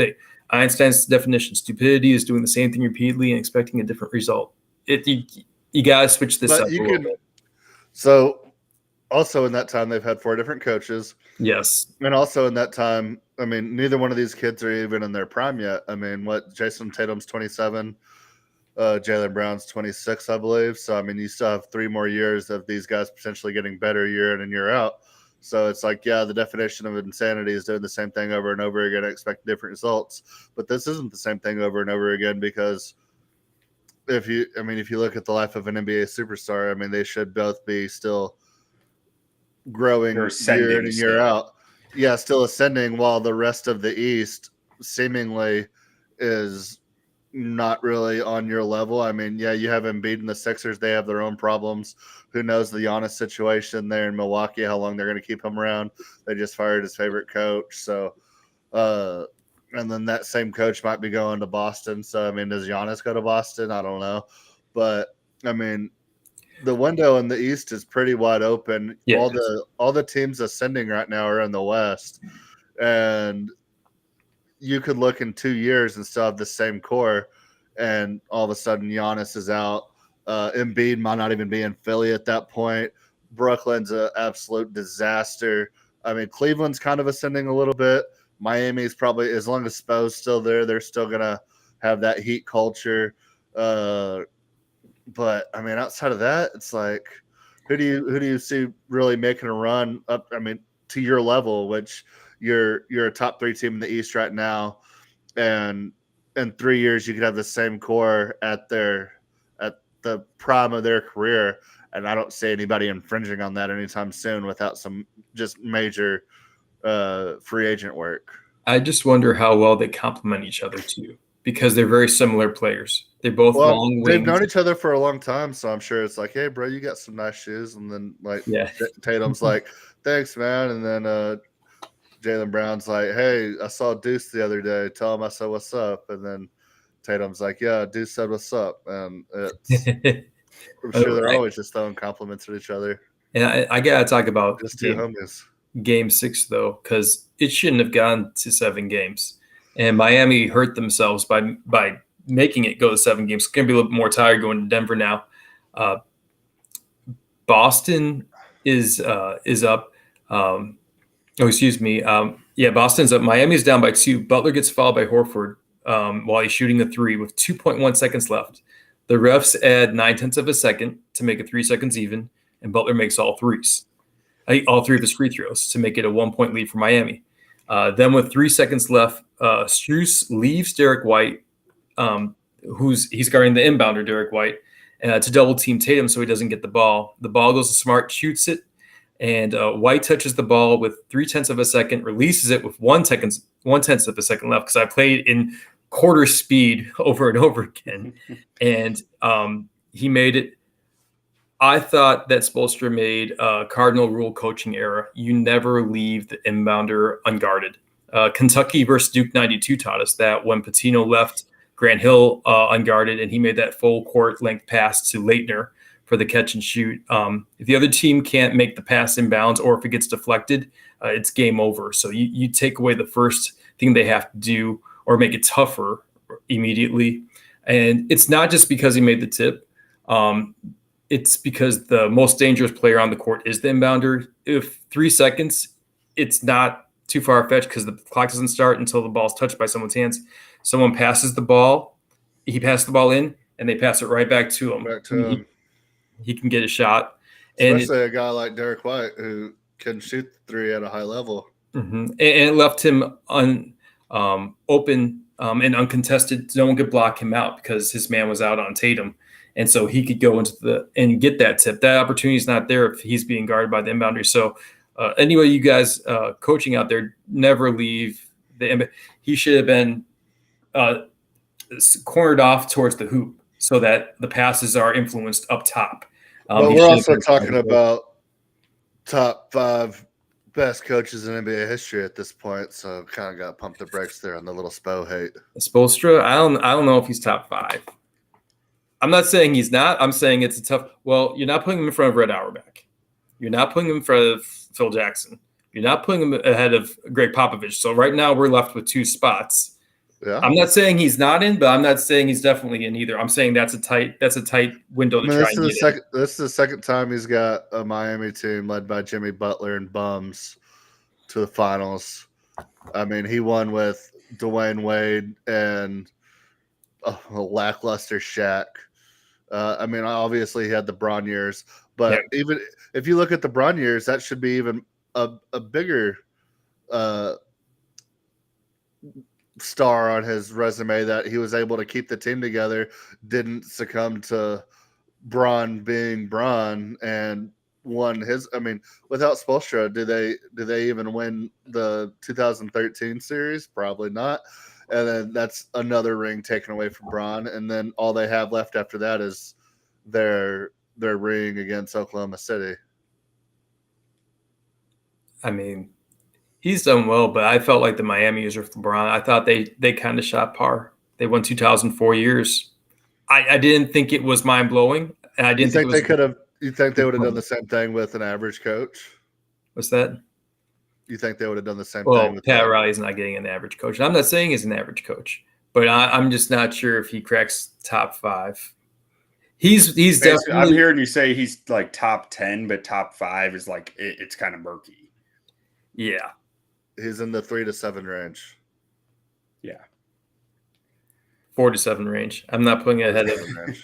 Speaker 3: Einstein's definition: stupidity is doing the same thing repeatedly and expecting a different result. You got to switch this up a little bit.
Speaker 2: So also in that time, they've had 4 different coaches.
Speaker 3: Yes.
Speaker 2: And also in that time, I mean, neither one of these kids are even in their prime yet. I mean, Jason Tatum's 27, Jaylen Brown's 26, I believe. So, I mean, you still have 3 more years of these guys potentially getting better year in and year out. So it's like, yeah, the definition of insanity is doing the same thing over and over again and expect different results. But this isn't the same thing over and over again because if you look at the life of an NBA superstar, I mean, they should both be still growing year in and year out. Yeah, still ascending while the rest of the East seemingly is not really on your level. I mean, yeah, you have Embiid and the Sixers. They have their own problems. Who knows the Giannis situation there in Milwaukee, how long they're going to keep him around. They just fired his favorite coach. So, and then that same coach might be going to Boston. So, I mean, does Giannis go to Boston? I don't know. But, I mean, the window in the East is pretty wide open. Yeah, all the teams ascending right now are in the West. And you could look in 2 years and still have the same core, and all of a sudden Giannis is out. Embiid might not even be in Philly at that point. Brooklyn's an absolute disaster. I mean, Cleveland's kind of ascending a little bit. Miami's probably, as long as Spo's still there, they're still going to have that Heat culture. But I mean, outside of that, it's like, who do you see really making a run up? I mean, to your level, which you're a top 3 team in the East right now, and in 3 years you could have the same core at the prime of their career, and I don't see anybody infringing on that anytime soon without some just major free agent work.
Speaker 3: I just wonder how well they complement each other too, because they're very similar players. They're both long wings.
Speaker 2: They've known each other for a long time, so I'm sure it's like, hey, bro, you got some nice shoes. And then, like, Tatum's like, thanks, man. And then Jaylen Brown's like, hey, I saw Deuce the other day. Tell him I said what's up. And then Tatum's like, yeah, Deuce said what's up. And I'm sure they're always just throwing compliments at each other.
Speaker 3: And I got to talk about
Speaker 2: just 2 homies.
Speaker 3: Game 6, though, because it shouldn't have gone to 7 games. And Miami hurt themselves by making it go to 7 games. It's going to be a little more tired going to Denver now. Boston is up. Boston's up. Miami's down by 2. Butler gets fouled by Horford while he's shooting a 3 with 2.1 seconds left. The refs add 0.9 of a second to make it 3 seconds even, and Butler makes all 3s. All 3 of his free throws to make it a 1-point lead for Miami. Then with 3 seconds left, Strus leaves Derek White, he's guarding the inbounder, Derek White, to double team Tatum so he doesn't get the ball. The ball goes to Smart, shoots it, and White touches the ball with 0.3 of a second, releases it with 1/10 of a second left, because I played in quarter speed over and over again. And he made it I thought that Spoelstra made a cardinal rule coaching error. You never leave the inbounder unguarded. Kentucky versus Duke 92 taught us that when Patino left Grant Hill unguarded and he made that full court length pass to Leitner for the catch and shoot. If the other team can't make the pass inbounds or if it gets deflected, it's game over. So you take away the first thing they have to do or make it tougher immediately. And it's not just because he made the tip. It's because the most dangerous player on the court is the inbounder. If 3 seconds, it's not too far-fetched because the clock doesn't start until the ball's touched by someone's hands. Someone passes the ball, he passes the ball in, and they pass it right back to him. He can get a shot.
Speaker 2: Especially a guy like Derek White who can shoot the three at a high level.
Speaker 3: And it left him open and uncontested. No one could block him out because his man was out on Tatum. And so he could go into and get that tip. That opportunity is not there if he's being guarded by the inbounder. So anyway, you guys coaching out there, never leave the he should have been cornered off towards the hoop so that the passes are influenced up top.
Speaker 2: But we're also talking about top 5 best coaches in NBA history at this point, so kind of got to pump the brakes there on the little Spo hate.
Speaker 3: Spoelstra, I don't know if he's top 5. I'm not saying he's not. I'm saying it's a tough. Well, you're not putting him in front of Red Auerbach. You're not putting him in front of Phil Jackson. You're not putting him ahead of Greg Popovich. So right now we're left with 2 spots.
Speaker 2: Yeah.
Speaker 3: I'm not saying he's not in, but I'm not saying he's definitely in either. I'm saying that's a tight window to try and get in.
Speaker 2: This is the second time he's got a Miami team led by Jimmy Butler and bums to the finals. I mean, he won with Dwayne Wade and a lackluster Shaq. I mean, obviously he had the Bron years, but even if you look at the Bron years, that should be even a bigger star on his resume that he was able to keep the team together, didn't succumb to Bron being Bron, and won his. I mean, without Spoelstra, do they even win the 2013 series? Probably not. And then that's another ring taken away from Bron, and then all they have left after that is their ring against Oklahoma City.
Speaker 3: I mean, he's done well, but I felt like the Miami years with LeBron, I thought they kind of shot par. They won 2004 years. I didn't think it was mind-blowing, and I didn't think
Speaker 2: they could have. You think they would have done the same thing with an average coach?
Speaker 3: What's that?
Speaker 2: You think they would have done the same
Speaker 3: well,
Speaker 2: thing? Well,
Speaker 3: Pat Riley's not getting an average coach. And I'm not saying he's an average coach, but I'm just not sure if he cracks top 5. He's definitely.
Speaker 1: I'm hearing you say he's like top 10, but top 5 is like it's kind of murky.
Speaker 3: Yeah,
Speaker 2: he's in the 3 to 7 range.
Speaker 1: Yeah,
Speaker 3: 4 to 7 range. I'm not putting it ahead of.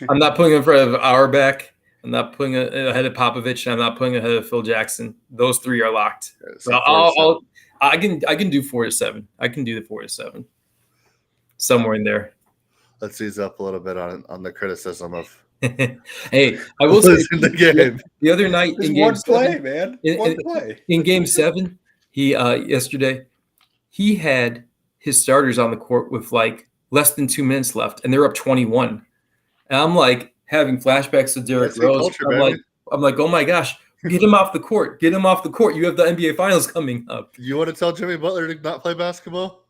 Speaker 3: I'm not putting it in front of Auerbach. I'm not putting it ahead of Popovich, and I'm not putting it ahead of Phil Jackson. Those 3 are locked. So I can do 4 to 7. I can do the 4 to 7. Somewhere in there.
Speaker 2: Let's ease up a little bit on the criticism of.
Speaker 3: Hey, I will say
Speaker 2: the game.
Speaker 3: The other night in game 7,
Speaker 1: man.
Speaker 3: In game 7, he yesterday he had his starters on the court with like less than 2 minutes left, and they're up 21. And I'm like having flashbacks to Derrick Rose. I'm like, oh my gosh, get him off the court. Get him off the court. You have the NBA Finals coming up.
Speaker 2: You want to tell Jimmy Butler to not play basketball?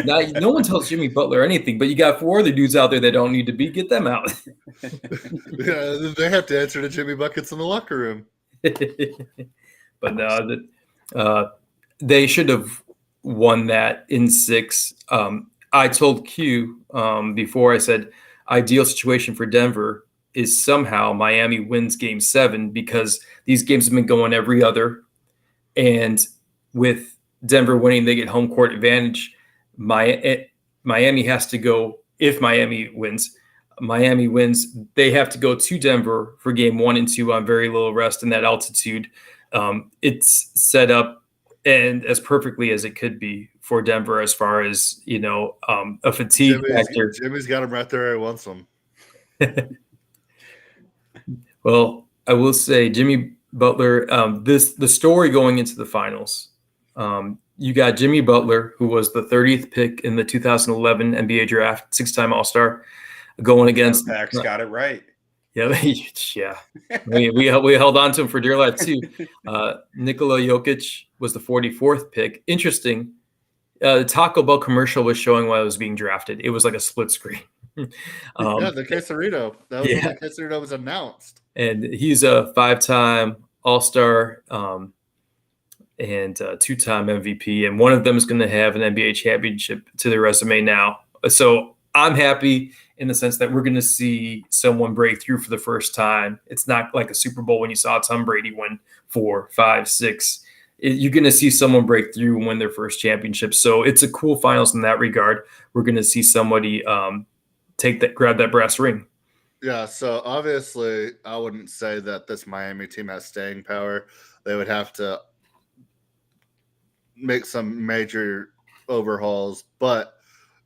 Speaker 3: Now, no one tells Jimmy Butler anything, but you got 4 other dudes out there that don't need to be. Get them out.
Speaker 2: Yeah, they have to answer to Jimmy Buckets in the locker room.
Speaker 3: But no, they should have won that in 6. I told Q before, I said, ideal situation for Denver is somehow Miami wins game 7 because these games have been going every other. And with Denver winning, they get home court advantage. Miami has to go, if Miami wins, they have to go to Denver for game 1 and 2 on very little rest in that altitude. It's set up and as perfectly as it could be for Denver as far as, a fatigue factor.
Speaker 2: Jimmy's got him right there where he wants him.
Speaker 3: Well, I will say Jimmy Butler, the story going into the finals, you got Jimmy Butler, who was the 30th pick in the 2011 NBA draft, 6-time All-Star, going against.
Speaker 1: Max got it right.
Speaker 3: Yeah, yeah. We held on to him for dear life too. Nikola Jokic was the 44th pick. Interesting. The Taco Bell commercial was showing why I was being drafted. It was like a split screen.
Speaker 2: Yeah, the Quesarito. That was when the Quesarito was announced.
Speaker 3: And he's a 5-time All-Star and 2-time MVP. And one of them is going to have an NBA championship to their resume now. So I'm happy in the sense that we're going to see someone break through for the first time. It's not like a Super Bowl when you saw Tom Brady win 4, 5, 6. You're going to see someone break through and win their first championship. So it's a cool finals in that regard. We're going to see somebody grab that brass ring.
Speaker 2: Yeah, so obviously I wouldn't say that this Miami team has staying power. They would have to make some major overhauls, but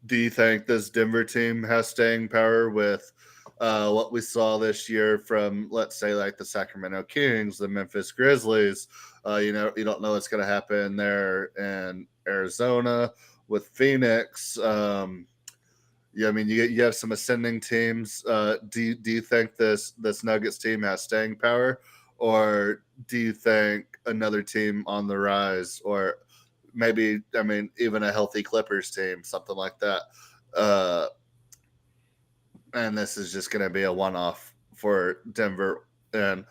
Speaker 2: do you think this Denver team has staying power with what we saw this year from, let's say, like the Sacramento Kings, the Memphis Grizzlies? You don't know what's going to happen there in Arizona with Phoenix. Yeah, I mean, you have some ascending teams. Do you think this Nuggets team has staying power, or do you think another team on the rise, or maybe, I mean, even a healthy Clippers team, something like that? And this is just going to be a one-off for Denver. And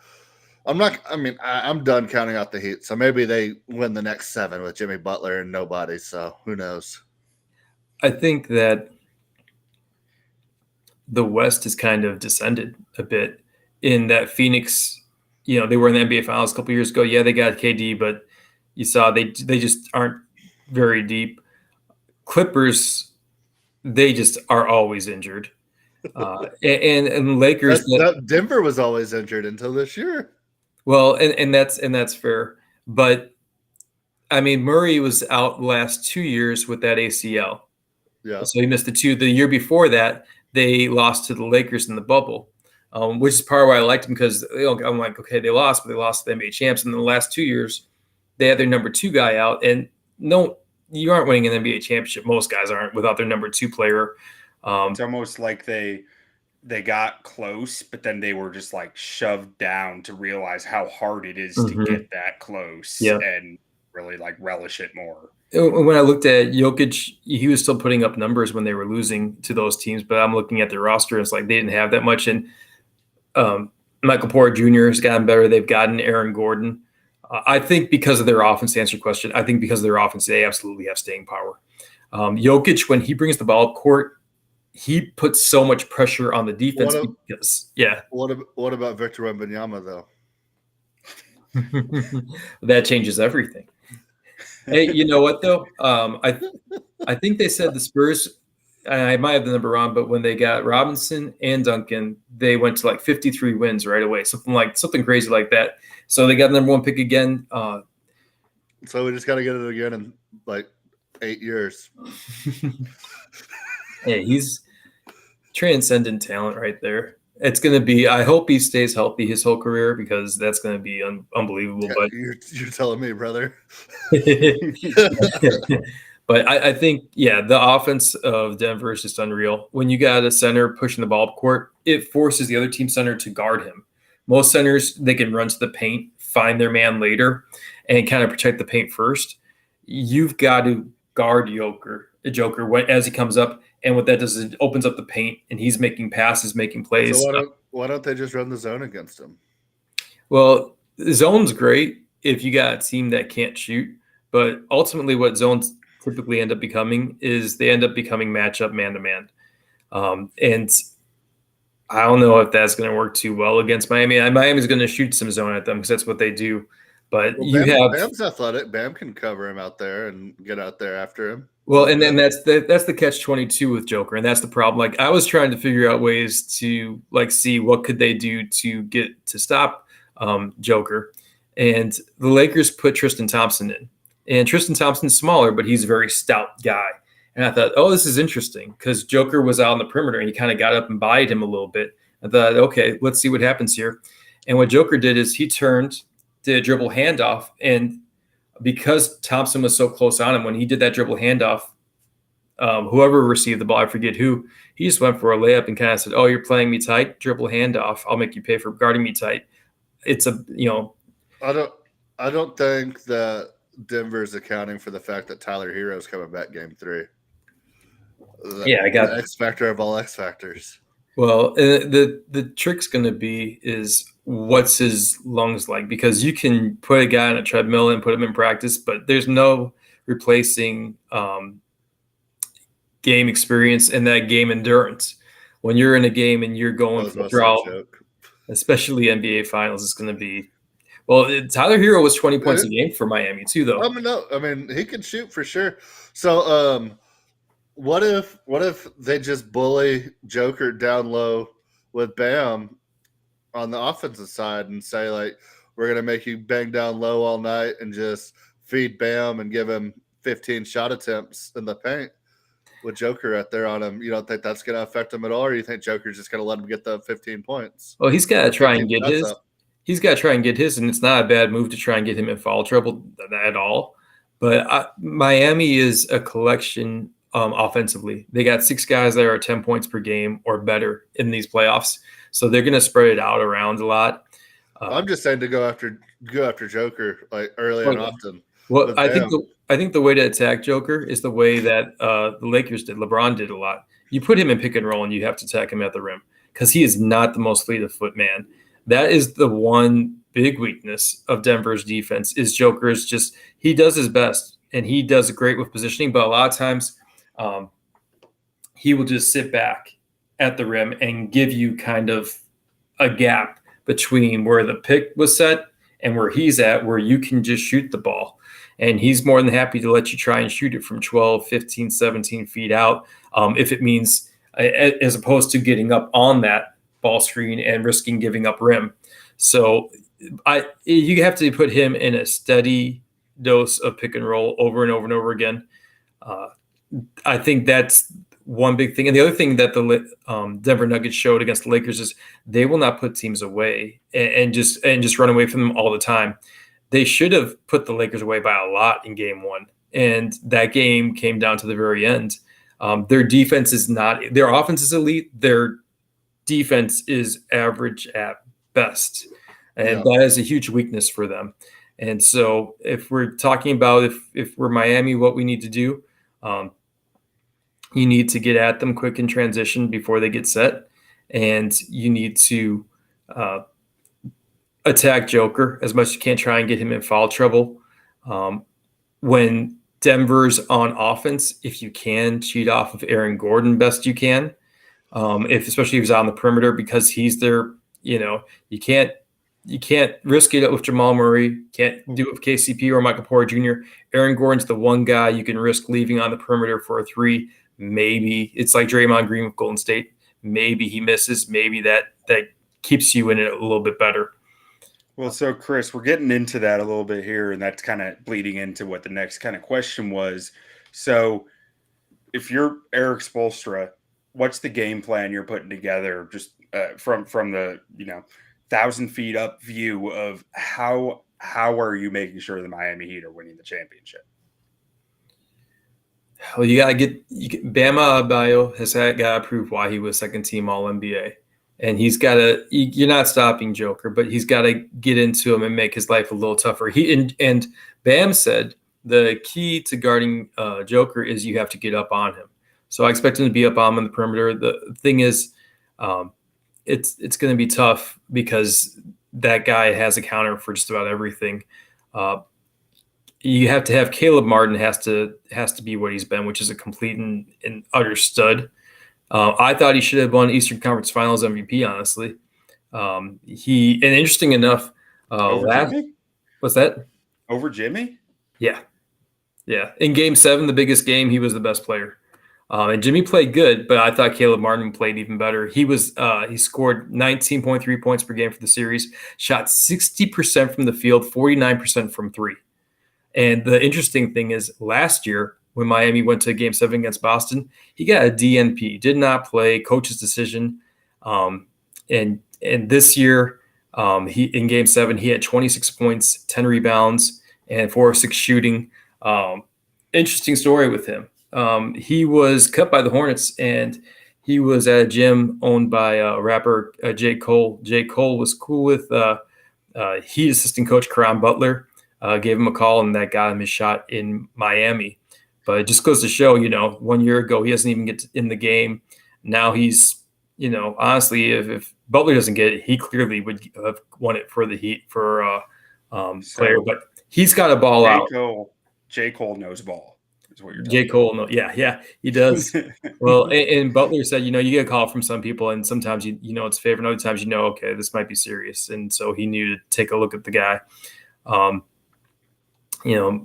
Speaker 2: I'm done counting out the Heat. So maybe they win the next 7 with Jimmy Butler and nobody. So who knows?
Speaker 3: I think that the West has kind of descended a bit in that Phoenix, they were in the NBA Finals a couple years ago. Yeah, they got KD, but you saw they just aren't very deep. Clippers, they just are always injured. And Lakers,
Speaker 2: Denver was always injured until this year.
Speaker 3: Well, and that's fair. But I mean, Murray was out the last 2 years with that ACL.
Speaker 2: Yeah.
Speaker 3: So he missed the 2. The year before that, they lost to the Lakers in the bubble, which is part of why I liked them, because I'm like, okay, they lost, but they lost to the NBA champs. And in the last 2 years, they had their number 2 guy out. And no, you aren't winning an NBA championship. Most guys aren't without their number 2 player.
Speaker 1: It's almost like they got close, but then they were just like shoved down to realize how hard it is to get that close and really like relish it more.
Speaker 3: When I looked at Jokic, he was still putting up numbers when they were losing to those teams, but I'm looking at their roster and it's like they didn't have that much. And Michael Porter Jr. has gotten better. They've gotten Aaron Gordon. I think because of their offense, to answer your question, I think because of their offense, they absolutely have staying power. Jokic, when he brings the ball up court, he puts so much pressure on the defense.
Speaker 2: What about Victor Wembanyama, though?
Speaker 3: That changes everything. Hey, you know what though? I think they said the Spurs, and I might have the number wrong, but when they got Robinson and Duncan, they went to like 53 wins right away, something crazy like that. So they got the number 1 pick again.
Speaker 2: So we just got to get it again in like 8 years.
Speaker 3: Hey, he's transcendent talent right there. It's going to be, I hope he stays healthy his whole career, because that's going to be unbelievable.
Speaker 2: Yeah,
Speaker 3: but
Speaker 2: you're telling me, brother.
Speaker 3: But I think, the offense of Denver is just unreal. When you got a center pushing the ball up court, it forces the other team center to guard him. Most centers, they can run to the paint, find their man later, and kind of protect the paint first. You've got to guard Joker as he comes up. And what that does is it opens up the paint, and he's making passes, making plays.
Speaker 2: So why don't they just run the zone against him?
Speaker 3: Well, the zone's great if you got a team that can't shoot. But ultimately what zones typically end up becoming is they end up becoming matchup man-to-man. And I don't know if that's going to work too well against Miami. Miami's going to shoot some zone at them because that's what they do. But
Speaker 2: Bam's athletic. Bam can cover him out there and get out there after him.
Speaker 3: Well, and then that's the catch-22 with Joker, and that's the problem. Like, I was trying to figure out ways to see what could they do to get to stop Joker, and the Lakers put Tristan Thompson in, and Tristan Thompson's smaller, but he's a very stout guy. And I thought, this is interesting because Joker was out on the perimeter and he kind of got up and buyed him a little bit. I thought, okay, let's see what happens here. And what Joker did is he did a dribble handoff, and because Thompson was so close on him, when he did that dribble handoff, whoever received the ball, I forget who, he just went for a layup and kind of said, "Oh, you're playing me tight, dribble handoff. I'll make you pay for guarding me tight." It's
Speaker 2: I don't think that Denver's accounting for the fact that Tyler Hero's coming back game 3.
Speaker 3: I got
Speaker 2: the X factor of all X factors.
Speaker 3: Well, the trick's going to be is what's his lungs like, because you can put a guy on a treadmill and put him in practice, but there's no replacing game experience and that game endurance. When you're in a game and you're going for drought, especially NBA Finals, it's going to be. Well, Tyler Hero was 20 points a game for Miami too, though.
Speaker 2: I mean, he can shoot for sure. So, what if they just bully Joker down low with Bam on the offensive side and say, like, we're going to make you bang down low all night and just feed Bam and give him 15 shot attempts in the paint with Joker out there on him? You don't think that's going to affect him at all, or you think Joker's just going to let him get the 15 points?
Speaker 3: Well, he's got to try and get his. He's got to try and get his, and it's not a bad move to try and get him in foul trouble at all. But Miami is a collection offensively. They got 6 guys that are 10 points per game or better in these playoffs, so they're going to spread it out around a lot.
Speaker 2: I'm just saying to go after Joker like early and often.
Speaker 3: Well, I think the way to attack Joker is the way that the Lakers did. LeBron did a lot. You put him in pick and roll, and you have to attack him at the rim because he is not the most fleet of foot man. That is the one big weakness of Denver's defense. Is Joker is just he does his best and he does great with positioning, but a lot of times he will just sit back at the rim and give you kind of a gap between where the pick was set and where he's at, where you can just shoot the ball. And he's more than happy to let you try and shoot it from 12, 15, 17 feet out if it means, as opposed to getting up on that ball screen and risking giving up rim. So you have to put him in a steady dose of pick and roll over and over and over again. I think that's one big thing. And the other thing that the Denver Nuggets showed against the Lakers is they will not put teams away and just run away from them all the time. They should have put the Lakers away by a lot in game 1. And that game came down to the very end. Their defense is not – their offense is elite. Their defense is average at best. And that is a huge weakness for them. And so if we're talking about if we're Miami, what we need to do, you need to get at them quick in transition before they get set. And you need to attack Joker as much as you can, try and get him in foul trouble. When Denver's on offense, if you can, cheat off of Aaron Gordon best you can. Especially if he's on the perimeter, because he's there, you can't risk it with Jamal Murray, can't do it with KCP or Michael Porter Jr. Aaron Gordon's the one guy you can risk leaving on the perimeter for a 3. Maybe it's like Draymond Green with Golden State. Maybe he misses. Maybe that keeps you in it a little bit better.
Speaker 1: Well, so Chris, we're getting into that a little bit here, and that's kind of bleeding into what the next kind of question was. So if you're Eric Spoelstra, what's the game plan you're putting together just from the 1,000 feet up view of how are you making sure the Miami Heat are winning the championship?
Speaker 3: Well, you got to Bama Adebayo has got to prove why he was second team All NBA, and he's got to. You're not stopping Joker, but he's got to get into him and make his life a little tougher. And Bam said the key to guarding Joker is you have to get up on him. So I expect him to be up on the perimeter. The thing is, it's going to be tough because that guy has a counter for just about everything. You have to have Caleb Martin has to be what he's been, which is a complete and utter stud. I thought he should have won Eastern Conference Finals MVP, honestly. Interesting enough,
Speaker 1: Jimmy?
Speaker 3: What's that?
Speaker 1: Over Jimmy?
Speaker 3: Yeah. In Game 7, the biggest game, he was the best player. And Jimmy played good, but I thought Caleb Martin played even better. He scored 19.3 points per game for the series, shot 60% from the field, 49% from 3. And the interesting thing is last year when Miami went to Game 7 against Boston, he got a DNP, did not play, coach's decision. And this year, he in Game 7, he had 26 points, 10 rebounds, and 4 of 6 shooting. Interesting story with him. He was cut by the Hornets, and he was at a gym owned by rapper J. Cole. J. Cole was cool with Heat assistant coach Caron Butler, gave him a call, and that got him his shot in Miami. But it just goes to show, 1 year ago, he doesn't even get in the game. Now he's, honestly, if Butler doesn't get it, he clearly would have won it for the Heat for player. But he's got a ball out.
Speaker 1: J. Cole knows ball. Is what you're
Speaker 3: J. Cole, no, yeah, he does. Well, and Butler said, you get a call from some people, and sometimes you know it's favorite, and other times okay, this might be serious, and so he knew to take a look at the guy.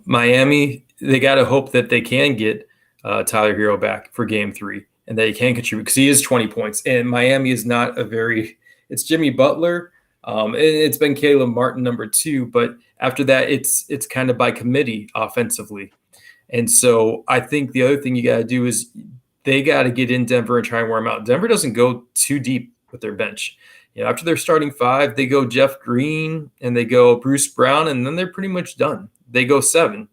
Speaker 3: Miami, they got to hope that they can get Tyler Hero back for Game 3, and that he can contribute because he is 20 points. And Miami is not it's Jimmy Butler, and it's been Caleb Martin number 2, but after that, it's kind of by committee offensively. And so I think the other thing you got to do is they got to get in Denver and try and wear them out. Denver doesn't go too deep with their bench. After their starting 5, they go Jeff Green and they go Bruce Brown, and then they're pretty much done. They go 7.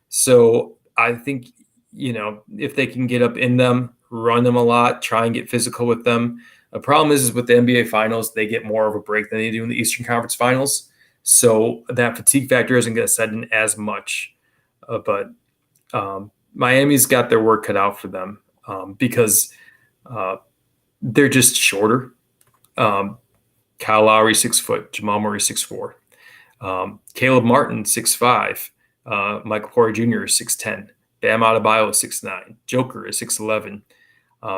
Speaker 3: So I think, if they can get up in them, run them a lot, try and get physical with them. The problem is with the NBA Finals, they get more of a break than they do in the Eastern Conference Finals. So that fatigue factor isn't going to set in as much. But Miami's got their work cut out for them because they're just shorter. Kyle Lowry 6 foot, Jamal Murray 6'4", Caleb Martin 6'5", Michael Porter Jr. is 6'10", Bam Adebayo is 6'9", Joker is 6'11".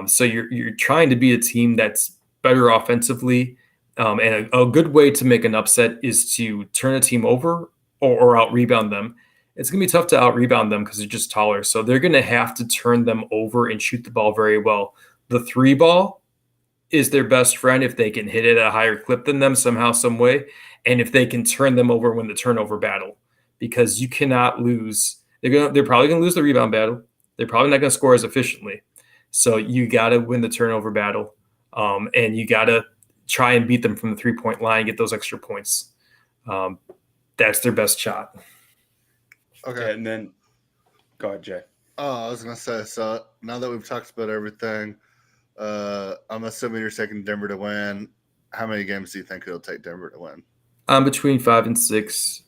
Speaker 3: So you're trying to be a team that's better offensively, and a good way to make an upset is to turn a team over or out rebound them. It's going to be tough to out-rebound them because they're just taller. So they're going to have to turn them over and shoot the ball very well. The 3 ball is their best friend if they can hit it at a higher clip than them somehow, some way, and if they can turn them over win the turnover battle, because you cannot lose. They're probably going to lose the rebound battle. They're probably not going to score as efficiently. So you got to win the turnover battle, and you got to try and beat them from the 3-point line and get those extra points. That's their best shot.
Speaker 2: Okay.
Speaker 1: And then go ahead, Jay.
Speaker 2: Oh, I was going to say, so now that we've talked about everything, I'm assuming you're taking Denver to win. How many games do you think it'll take Denver to win?
Speaker 3: I'm between 5 and 6.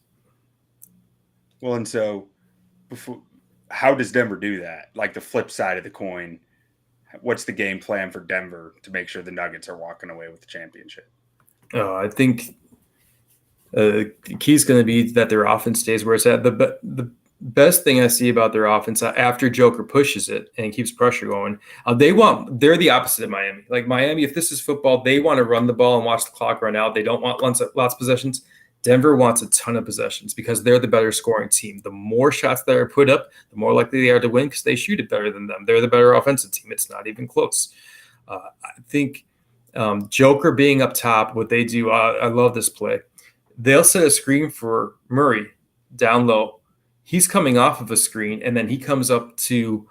Speaker 1: Well, and so how does Denver do that? Like the flip side of the coin, what's the game plan for Denver to make sure the Nuggets are walking away with the championship?
Speaker 3: I think the key is going to be that their offense stays where it's at. The best thing I see about their offense after Joker pushes it and keeps pressure going, they're the opposite of Miami. Like Miami, if this is football, they want to run the ball and watch the clock run out. They don't want lots of possessions. Denver wants a ton of possessions because they're the better scoring team. The more shots that are put up, the more likely they are to win because they shoot it better than them. They're the better offensive team. It's not even close. I think Joker being up top, what they do, I love this play. They'll set a screen for Murray down low. He's coming off of a screen, and then he comes up to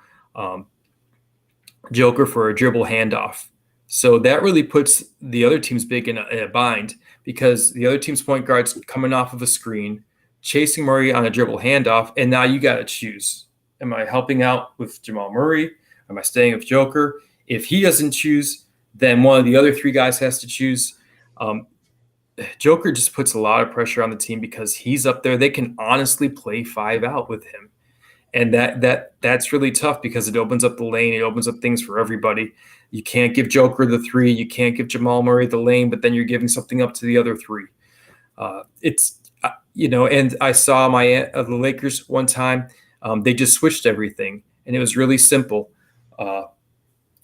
Speaker 3: Joker for a dribble handoff. So that really puts the other team's big in a bind because the other team's point guard's coming off of a screen, chasing Murray on a dribble handoff, and now you got to choose. Am I helping out with Jamal Murray? Am I staying with Joker? If he doesn't choose, then one of the other 3 guys has to choose. Joker just puts a lot of pressure on the team because he's up there. They can honestly play 5 out with him. And that's really tough because it opens up the lane. It opens up things for everybody. You can't give Joker the 3. You can't give Jamal Murray the lane, but then you're giving something up to the other 3. And I saw the Lakers one time. They just switched everything, and it was really simple.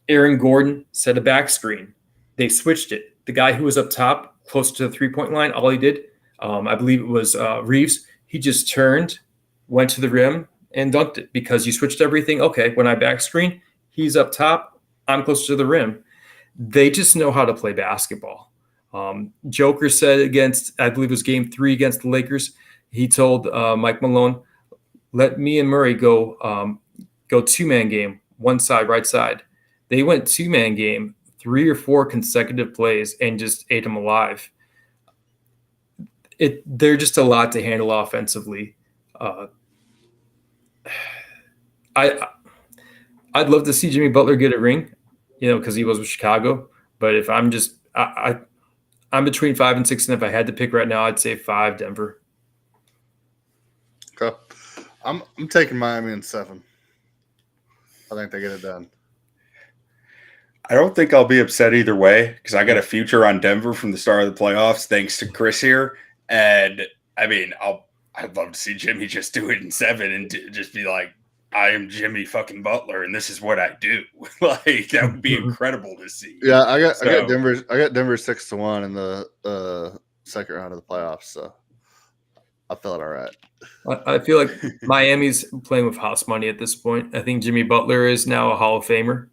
Speaker 3: Aaron Gordon set a back screen. They switched it. The guy who was up top, close to the 3-point line, all he did, I believe it was Reeves, he just turned, went to the rim, and dunked it because you switched everything. Okay, when I back screen, he's up top, I'm close to the rim. They just know how to play basketball. Joker said against, I believe it was game 3 against the Lakers, he told Mike Malone, let me and Murray go 2-man game, one side, right side. They went 2-man game, 3 or 4 consecutive plays, and just ate them alive. They're just a lot to handle offensively. I'd love to see Jimmy Butler get a ring, because he was with Chicago. But if I'm just I'm between 5 and 6, and if I had to pick right now, I'd say 5 Denver.
Speaker 2: Okay. I'm taking Miami in 7. I think they get it done.
Speaker 1: I don't think I'll be upset either way because I got a future on Denver from the start of the playoffs, thanks to Chris here. And I mean, I'd love to see Jimmy just do it in 7 and just be like, I am Jimmy fucking Butler, and this is what I do. Like that would be incredible to see.
Speaker 2: Yeah, I got Denver 6-1 in the second round of the playoffs, so I felt all right.
Speaker 3: I feel like Miami's playing with house money at this point. I think Jimmy Butler is now a Hall of Famer,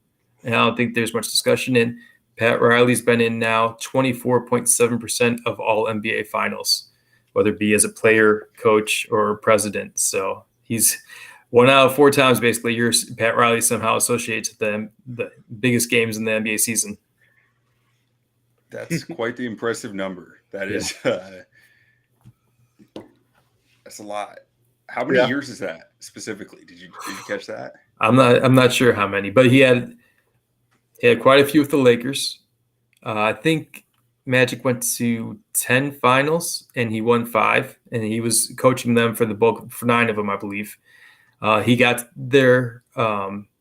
Speaker 3: and I don't think there's much discussion. And Pat Riley's been in now 24.7% of all NBA finals, whether it be as a player, coach, or president. So he's 1 out of 4 times, basically, Pat Riley somehow associates with the biggest games in the NBA season.
Speaker 1: That's quite the impressive number. That is that's a lot. How many years is that specifically? Did you catch that?
Speaker 3: I'm not sure how many, but he had quite a few with the Lakers. I think Magic went to 10 finals and he won 5, and he was coaching them for 9 of them, I believe. He got there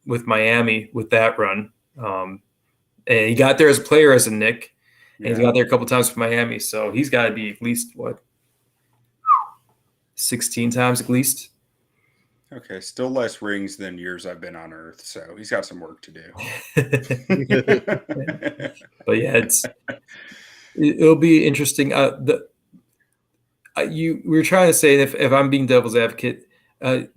Speaker 3: with Miami with that run, and he got there as a player as a Knick, and he's got there a couple times for Miami. So he's got to be at least 16 times at least.
Speaker 1: Okay, still less rings than years I've been on Earth, so he's got some work to do.
Speaker 3: But yeah, it'll be interesting. We were trying to say, if I'm being devil's advocate,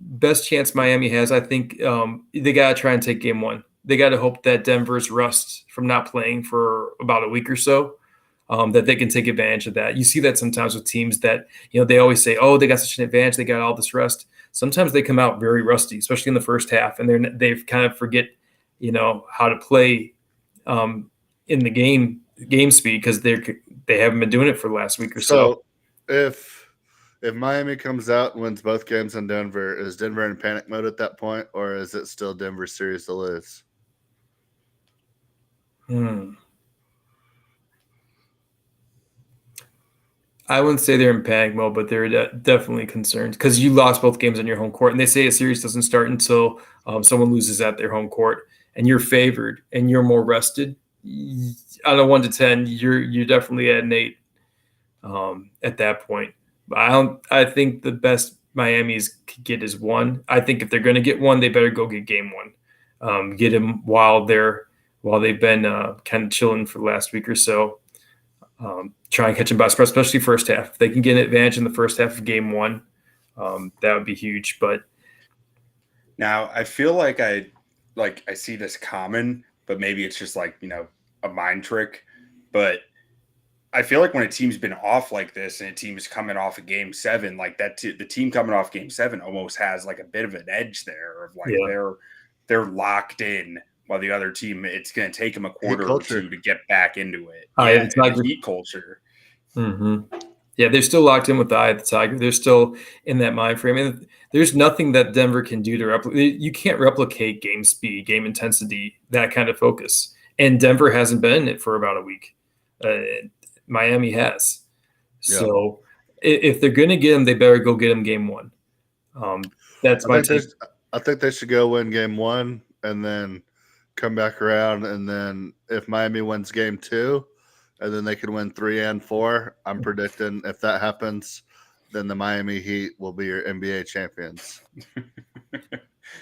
Speaker 3: best chance Miami has, I think they got to try and take game 1. They got to hope that Denver's rust from not playing for about a week or so, that they can take advantage of that. You see that sometimes with teams that, they always say, oh, they got such an advantage, they got all this rust. Sometimes they come out very rusty, especially in the first half, and they kind of forget, how to play in the game speed because they haven't been doing it for the last week or so.
Speaker 2: So if Miami comes out and wins both games in Denver, is Denver in panic mode at that point, or is it still Denver's series to lose?
Speaker 3: I wouldn't say they're in panic mode, but they're definitely concerned because you lost both games on your home court, and they say a series doesn't start until someone loses at their home court, and you're favored and you're more rested. On a 1 to 10, you're definitely at an 8 at that point. But I think the best Miami's could get is 1. I think if they're going to get 1, they better go get game 1. Get them while they've been kind of chilling for the last week or so. Try and catch them by surprise, especially first half. If they can get an advantage in the first half of game 1, that would be huge. But
Speaker 1: now I feel like I see this common, but maybe it's just like, a mind trick. But I feel like when a team's been off like this and a team is coming off of game 7, like that, the team coming off game 7 almost has like a bit of an edge there of like they're locked in. While the other team, it's going to take them a quarter or 2 to get back into it.
Speaker 3: It's like
Speaker 1: heat culture.
Speaker 3: Mm-hmm. Yeah, they're still locked in with the eye of the tiger. They're still in that mind frame. And there's nothing that Denver can do to replicate. You can't replicate game speed, game intensity, that kind of focus. And Denver hasn't been in it for about a week. Miami has. Yeah. So if they're going to get them, they better go get them game 1. That's my take.
Speaker 2: I think they should go win game 1 and then come back around, and then if Miami wins game 2, and then they can win 3 and 4, I'm predicting if that happens, then the Miami Heat will be your NBA champions.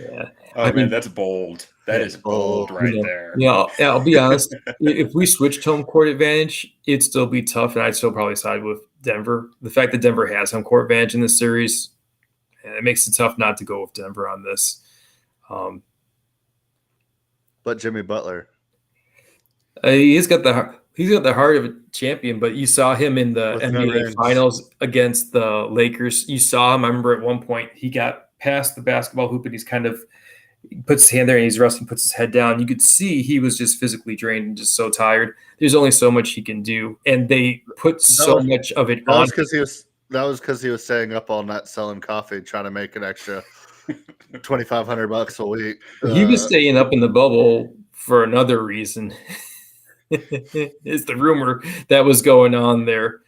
Speaker 3: Yeah.
Speaker 1: Man, that's bold. That is bold right there.
Speaker 3: Yeah, I'll be honest. If we switched home court advantage, it'd still be tough, and I'd still probably side with Denver. The fact that Denver has home court advantage in this series, it makes it tough not to go with Denver on this.
Speaker 2: But Jimmy Butler,
Speaker 3: he's got the heart of a champion. But you saw him in the NBA Finals against the Lakers. You saw him. I remember at one point he got past the basketball hoop and he puts his hand there and he's resting, puts his head down. You could see he was just physically drained and just so tired. There's only so much he can do, and they put much of it on.
Speaker 2: That was because he was staying up all night selling coffee, trying to make an extra $2,500 a week.
Speaker 3: He was staying up in the bubble for another reason. Is the rumor that was going on there.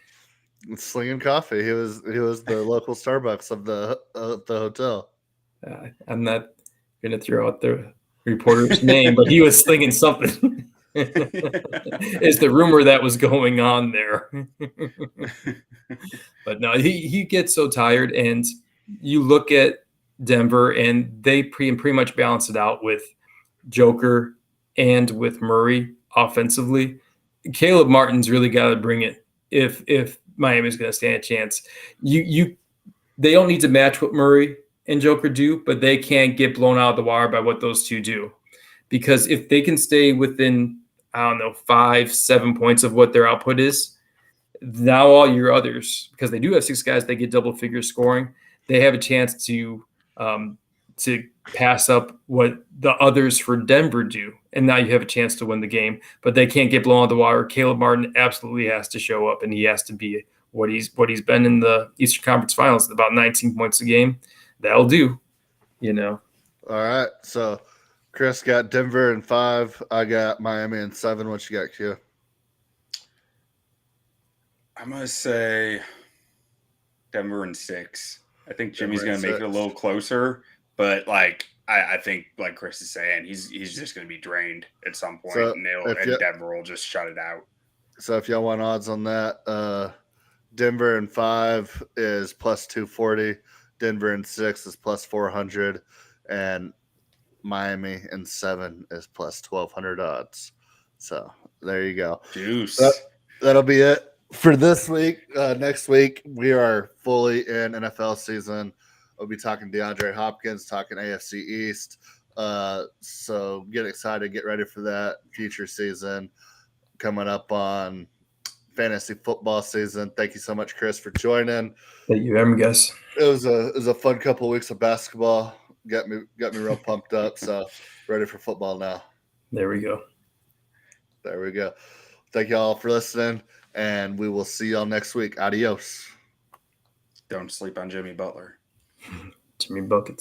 Speaker 2: Slinging coffee. He was the local Starbucks of the hotel.
Speaker 3: I'm not going to throw out the reporter's name, but he was slinging something. Is the rumor that was going on there. But no, he gets so tired, and you look at Denver, and they pretty much balance it out with Joker and with Murray offensively. Caleb Martin's really got to bring it if Miami's going to stand a chance. They don't need to match what Murray and Joker do, but they can't get blown out of the water by what those two do. Because if they can stay within, 5-7 points of what their output is, now all your others, because they do have 6 guys that get double figure scoring, they have a chance to pass up what the others for Denver do. And now you have a chance to win the game, but they can't get blown out of the water. Caleb Martin absolutely has to show up, and he has to be what he's been in the Eastern Conference Finals, about 19 points a game. That'll do,
Speaker 2: All right. So Chris got Denver in 5. I got Miami in 7. What you got, Q?
Speaker 1: I'm going to say Denver in 6. I think Jimmy's going to make it a little closer, but I think, like Chris is saying, he's just going to be drained at some point, and Denver will just shut it out.
Speaker 2: So if y'all want odds on that, Denver in 5 is plus 240. Denver in 6 is plus 400, and Miami in 7 is plus 1,200 odds. So there you go.
Speaker 1: Juice.
Speaker 2: That'll be it for this week. Next week we are fully in NFL season. We'll be talking DeAndre Hopkins, talking AFC East. So get excited, get ready for that. Future season coming up on fantasy football season. Thank you so much, Chris, for joining.
Speaker 3: Thank you, Em, guys.
Speaker 2: It was a fun couple of weeks of basketball. Got me real pumped up. So ready for football now.
Speaker 3: There we go.
Speaker 2: Thank you all for listening, and we will see y'all next week. Adios.
Speaker 1: Don't sleep on Jimmy Butler.
Speaker 3: Jimmy Buckets.